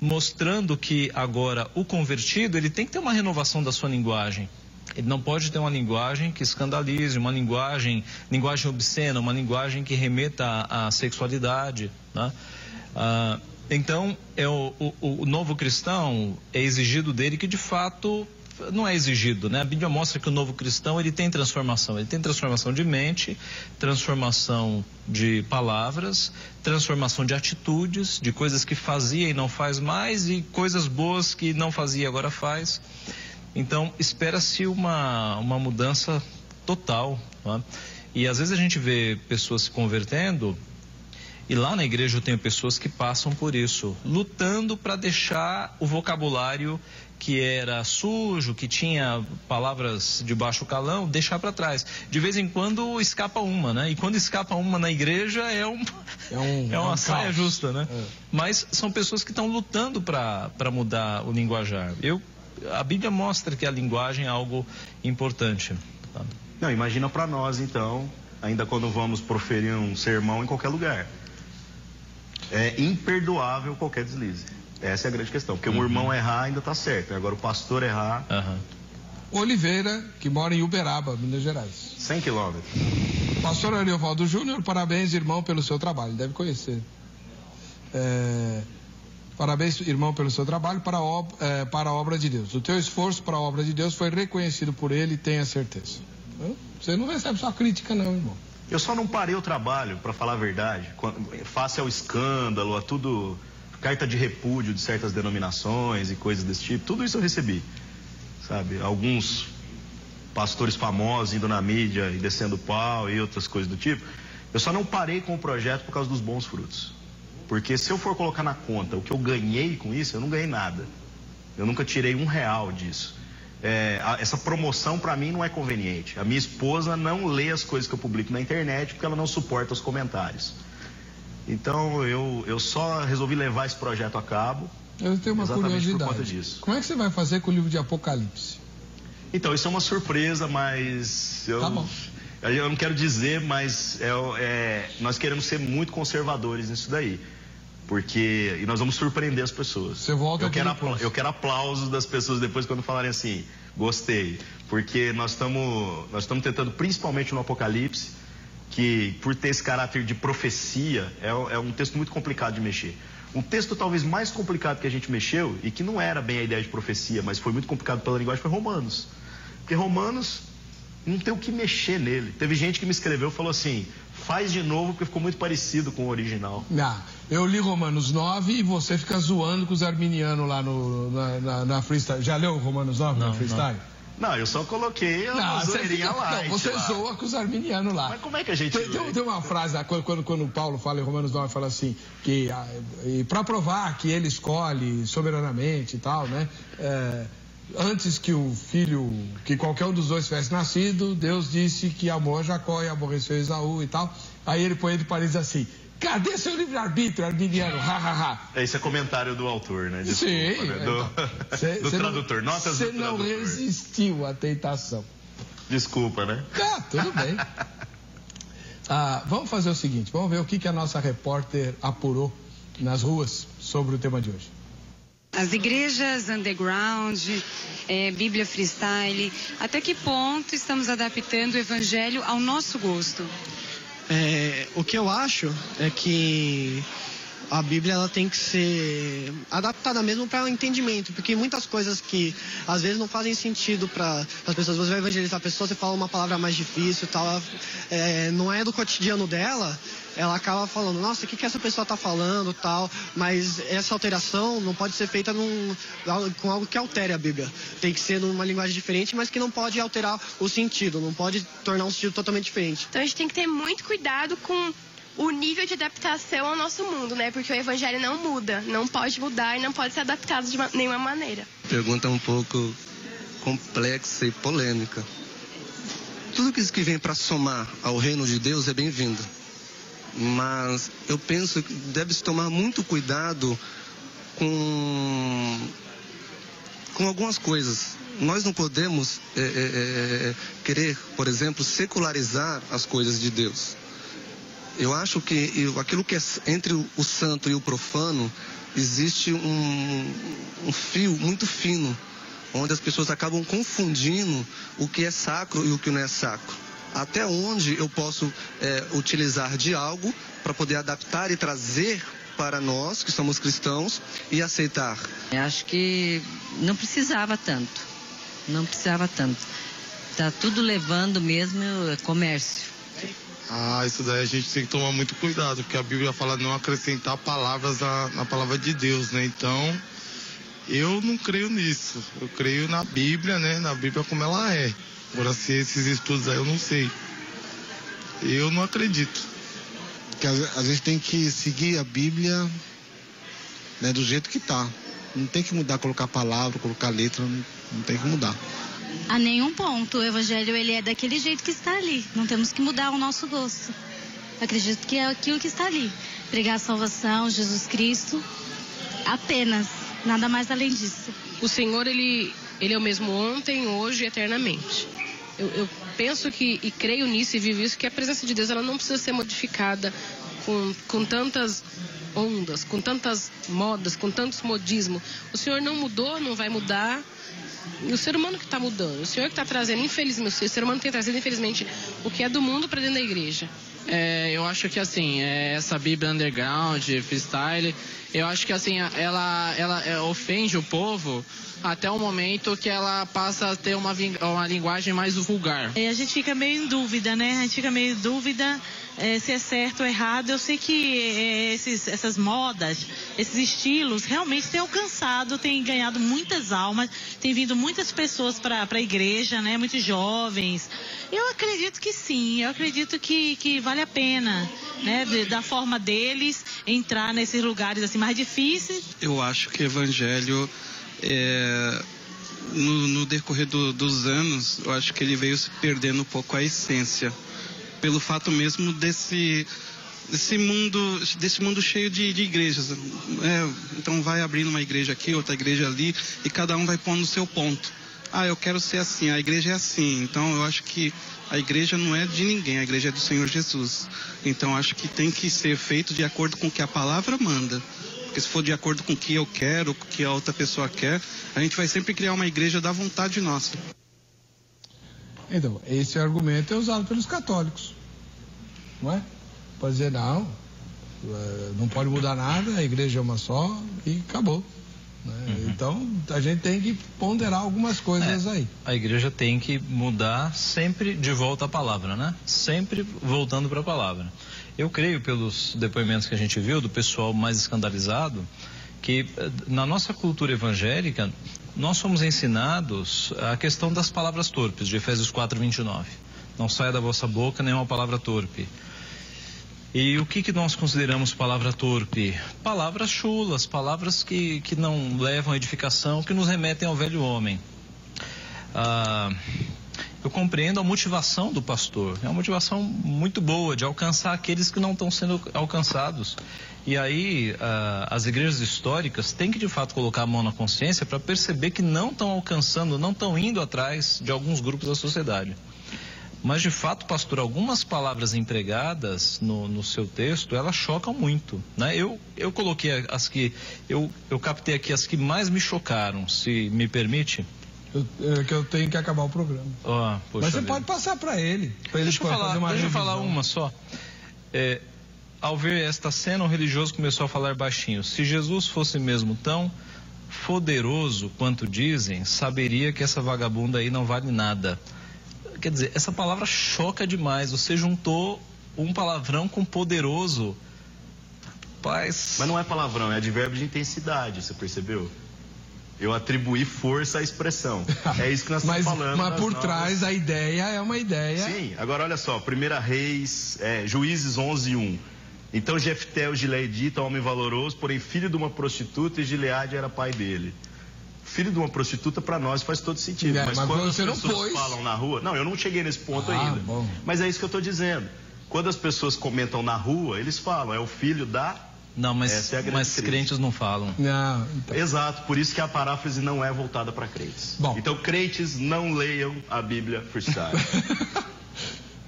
mostrando que agora o convertido, ele tem que ter uma renovação da sua linguagem. Ele não pode ter uma linguagem que escandalize, uma linguagem obscena, uma linguagem que remeta à sexualidade, né? Então, o novo cristão é exigido dele que de fato não é exigido, né? A Bíblia mostra que o novo cristão, ele tem transformação de mente, transformação de palavras, transformação de atitudes, de coisas que fazia e não faz mais, e coisas boas que não fazia e agora faz. Então, espera-se uma mudança total, né? E às vezes a gente vê pessoas se convertendo E lá na igreja eu tenho pessoas que passam por isso, lutando para deixar o vocabulário que era sujo, que tinha palavras de baixo calão, deixar para trás. De vez em quando escapa uma, né? E quando escapa uma na igreja é uma saia justa, né? Mas são pessoas que estão lutando para mudar o linguajar. A Bíblia mostra que a linguagem é algo importante. Tá? Não, imagina para nós então, ainda quando vamos proferir um sermão em qualquer lugar. É imperdoável qualquer deslize. Essa é a grande questão, porque o irmão errar ainda está certo, agora o pastor errar... Oliveira, que mora em Uberaba, Minas Gerais. 100 quilômetros. Pastor Ariovaldo Júnior, parabéns, irmão, pelo seu trabalho, deve conhecer. Parabéns, irmão, pelo seu trabalho para a obra de Deus. O teu esforço para a obra de Deus foi reconhecido por ele, tenha certeza. Você não recebe só crítica não, irmão. Eu só não parei o trabalho, para falar a verdade, face ao escândalo, a tudo... Carta de repúdio de certas denominações e coisas desse tipo, tudo isso eu recebi, sabe? Alguns pastores famosos indo na mídia e descendo pau e outras coisas do tipo. Eu só não parei com o projeto por causa dos bons frutos. Porque se eu for colocar na conta o que eu ganhei com isso, eu não ganhei nada. Eu nunca tirei R$1 disso. Essa promoção para mim não é conveniente. A minha esposa não lê as coisas que eu publico na internet porque ela não suporta os comentários. Então, eu só resolvi levar esse projeto a cabo. Eu tenho uma curiosidade. Por conta disso. Como é que você vai fazer com o livro de Apocalipse? Então, isso é uma surpresa, mas... Tá bom. Eu não quero dizer, mas nós queremos ser muito conservadores nisso daí. E nós vamos surpreender as pessoas. Você volta aqui depois. Eu quero aplausos das pessoas depois quando falarem assim, gostei. Porque nós estamos tentando, principalmente no Apocalipse, que por ter esse caráter de profecia, é um texto muito complicado de mexer. Um texto talvez mais complicado que a gente mexeu, e que não era bem a ideia de profecia, mas foi muito complicado pela linguagem, foi Romanos. Porque Romanos não tem o que mexer nele. Teve gente que me escreveu e falou assim, faz de novo porque ficou muito parecido com o original. Eu li Romanos 9 e você fica zoando com os arminianos lá na freestyle. Já leu Romanos 9 na freestyle? Não, eu só coloquei a zoeirinha lá. Você zoa com os arminianos lá. Mas como é que a gente... Tem uma frase lá, quando Paulo fala em Romanos 9, fala assim, que para provar que ele escolhe soberanamente e tal, né? Antes que que qualquer um dos dois tivesse nascido, Deus disse que amou Jacó e aborreceu Esaú e tal. Aí ele põe de Paris assim, cadê seu livre-arbítrio, arminiano? Esse é comentário do autor, né? Desculpa, sim. Né? Do tradutor. Notas do tradutor. Você não resistiu à tentação. Desculpa, né? Tudo bem. Vamos fazer o seguinte, vamos ver o que a nossa repórter apurou nas ruas sobre o tema de hoje. As igrejas underground, Bíblia freestyle, até que ponto estamos adaptando o evangelho ao nosso gosto? O que eu acho é que a Bíblia ela tem que ser adaptada mesmo para o entendimento, porque muitas coisas que às vezes não fazem sentido para as pessoas. Você vai evangelizar a pessoa, você fala uma palavra mais difícil, tal, não é do cotidiano dela, ela acaba falando, nossa, o que essa pessoa está falando, tal, mas essa alteração não pode ser feita com algo que altere a Bíblia. Tem que ser numa linguagem diferente, mas que não pode alterar o sentido, não pode tornar um sentido totalmente diferente. Então a gente tem que ter muito cuidado com o nível de adaptação ao nosso mundo, né? Porque o evangelho não muda, não pode mudar e não pode ser adaptado de nenhuma maneira. Pergunta um pouco complexa e polêmica. Tudo que vem para somar ao reino de Deus é bem-vindo. Mas eu penso que deve-se tomar muito cuidado com algumas coisas. Nós não podemos querer, por exemplo, secularizar as coisas de Deus. Eu acho que aquilo que é entre o santo e o profano, existe um fio muito fino, onde as pessoas acabam confundindo o que é sacro e o que não é sacro. Até onde eu posso utilizar de algo para poder adaptar e trazer para nós, que somos cristãos, e aceitar. Eu acho que não precisava tanto. Está tudo levando mesmo comércio. Isso daí a gente tem que tomar muito cuidado, porque a Bíblia fala não acrescentar palavras na palavra de Deus, né? Então, eu não creio nisso. Eu creio na Bíblia, né? Na Bíblia como ela é. Agora, se esses estudos aí, eu não sei. Eu não acredito. que a gente tem que seguir a Bíblia, né, do jeito que tá. Não tem que mudar, colocar palavra, colocar letra, não tem que mudar. A nenhum ponto. O evangelho, ele é daquele jeito que está ali. Não temos que mudar o nosso gosto. Acredito que é aquilo que está ali. Pregar a salvação, Jesus Cristo, apenas. Nada mais além disso. O Senhor, ele é o mesmo ontem, hoje e eternamente. Eu penso que, e creio nisso e vivo isso, que a presença de Deus, ela não precisa ser modificada com tantas ondas, com tantas modas, com tantos modismos. O Senhor não mudou, não vai mudar. E o ser humano que está mudando, o Senhor que está trazendo, infelizmente, o ser humano tem trazido, infelizmente, o que é do mundo para dentro da igreja. Eu acho que, assim, essa Bíblia underground, freestyle, eu acho que, assim, ela ofende o povo até o momento que ela passa a ter uma linguagem mais vulgar. A gente fica meio em dúvida, né? A gente fica meio em dúvida se é certo ou errado. Eu sei que essas modas, esses estilos, realmente têm alcançado, têm ganhado muitas almas, tem vindo muitas pessoas para a igreja, né? Muitos jovens. Eu acredito que sim, eu acredito que vale a pena, né? Da forma deles, entrar nesses lugares assim mais difíceis. Eu acho que o evangelho, no decorrer dos anos, eu acho que ele veio se perdendo um pouco a essência. Pelo fato mesmo desse mundo cheio de igrejas. Então vai abrindo uma igreja aqui, outra igreja ali, e cada um vai pondo o seu ponto. Eu quero ser assim, a igreja é assim. Então eu acho que a igreja não é de ninguém, a igreja é do Senhor Jesus. Então eu acho que tem que ser feito de acordo com o que a palavra manda. Porque se for de acordo com o que eu quero, com o que a outra pessoa quer, a gente vai sempre criar uma igreja da vontade nossa. Então, esse argumento é usado pelos católicos, não é? Pode dizer, não pode mudar nada, a igreja é uma só e acabou. Então, a gente tem que ponderar algumas coisas aí. A igreja tem que mudar sempre de volta à palavra, né? Sempre voltando para a palavra. Eu creio, pelos depoimentos que a gente viu do pessoal mais escandalizado, que na nossa cultura evangélica, nós somos ensinados a questão das palavras torpes, de Efésios 4:29. Não saia da vossa boca nenhuma palavra torpe. E o que nós consideramos palavra torpe? Palavras chulas, palavras que não levam à edificação, que nos remetem ao velho homem. Eu compreendo a motivação do pastor, é uma motivação muito boa de alcançar aqueles que não estão sendo alcançados. E aí as igrejas históricas têm que de fato colocar a mão na consciência para perceber que não estão alcançando, não estão indo atrás de alguns grupos da sociedade. Mas de fato, pastor, algumas palavras empregadas no seu texto, elas chocam muito, né? Eu coloquei as que, eu captei aqui as que mais me chocaram, se me permite. Que eu tenho que acabar o programa. Mas você pode passar para ele. Deixa eu falar uma só. Ao ver esta cena, o religioso começou a falar baixinho. Se Jesus fosse mesmo tão poderoso quanto dizem, saberia que essa vagabunda aí não vale nada. Quer dizer, essa palavra choca demais. Você juntou um palavrão com poderoso. Mas não é palavrão, é advérbio de intensidade, você percebeu? Eu atribuí força à expressão. É isso que nós estamos falando. Mas por trás a ideia é uma ideia. Sim, agora olha só, 1 Reis, Juízes 11:1. Então Jefté, o gileadita, homem valoroso, porém filho de uma prostituta, e Gileade era pai dele. Filho de uma prostituta, para nós faz todo sentido. Mas quando as pessoas falam na rua... Não, eu não cheguei nesse ponto ainda. Bom. Mas é isso que eu estou dizendo. Quando as pessoas comentam na rua, eles falam, é o filho da... Não, mas crentes não falam. Não, então. Exato, por isso que a paráfrase não é voltada para crentes. Bom. Então, crentes não leiam a Bíblia freestyle.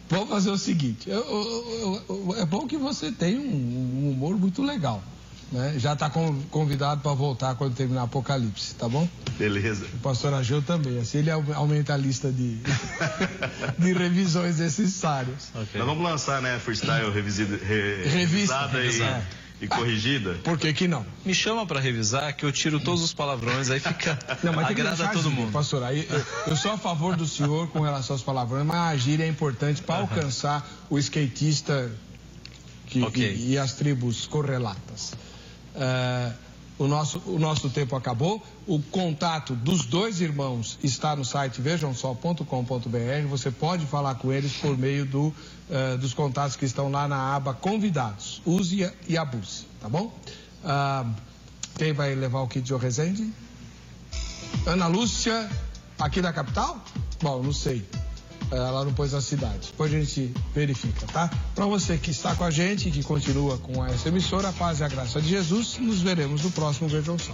Vamos fazer o seguinte, é bom que você tem um humor muito legal, né? Já está convidado para voltar quando terminar Apocalipse, tá bom? Beleza. O pastor Ageu também, assim ele aumenta a lista de revisões necessárias. Okay. Nós vamos lançar, né, freestyle revisada e corrigida. Por que não? Me chama para revisar que eu tiro todos os palavrões, aí fica agrada a todo mundo. Pastor, eu sou a favor do senhor com relação aos palavrões, mas a gíria é importante para alcançar o skatista e as tribos correlatas. O nosso tempo acabou. O contato dos dois irmãos está no site vejamsó.com.br. Você pode falar com eles por meio dos contatos que estão lá na aba Convidados. Use e abuse, tá bom? Quem vai levar o kit de Resende? Ana Lúcia, aqui da capital? Bom, não sei. Ela não pôs a cidade. Depois a gente verifica, tá? Para você que está com a gente e que continua com essa emissora, a paz e a graça de Jesus, nos veremos no próximo Vejam Só.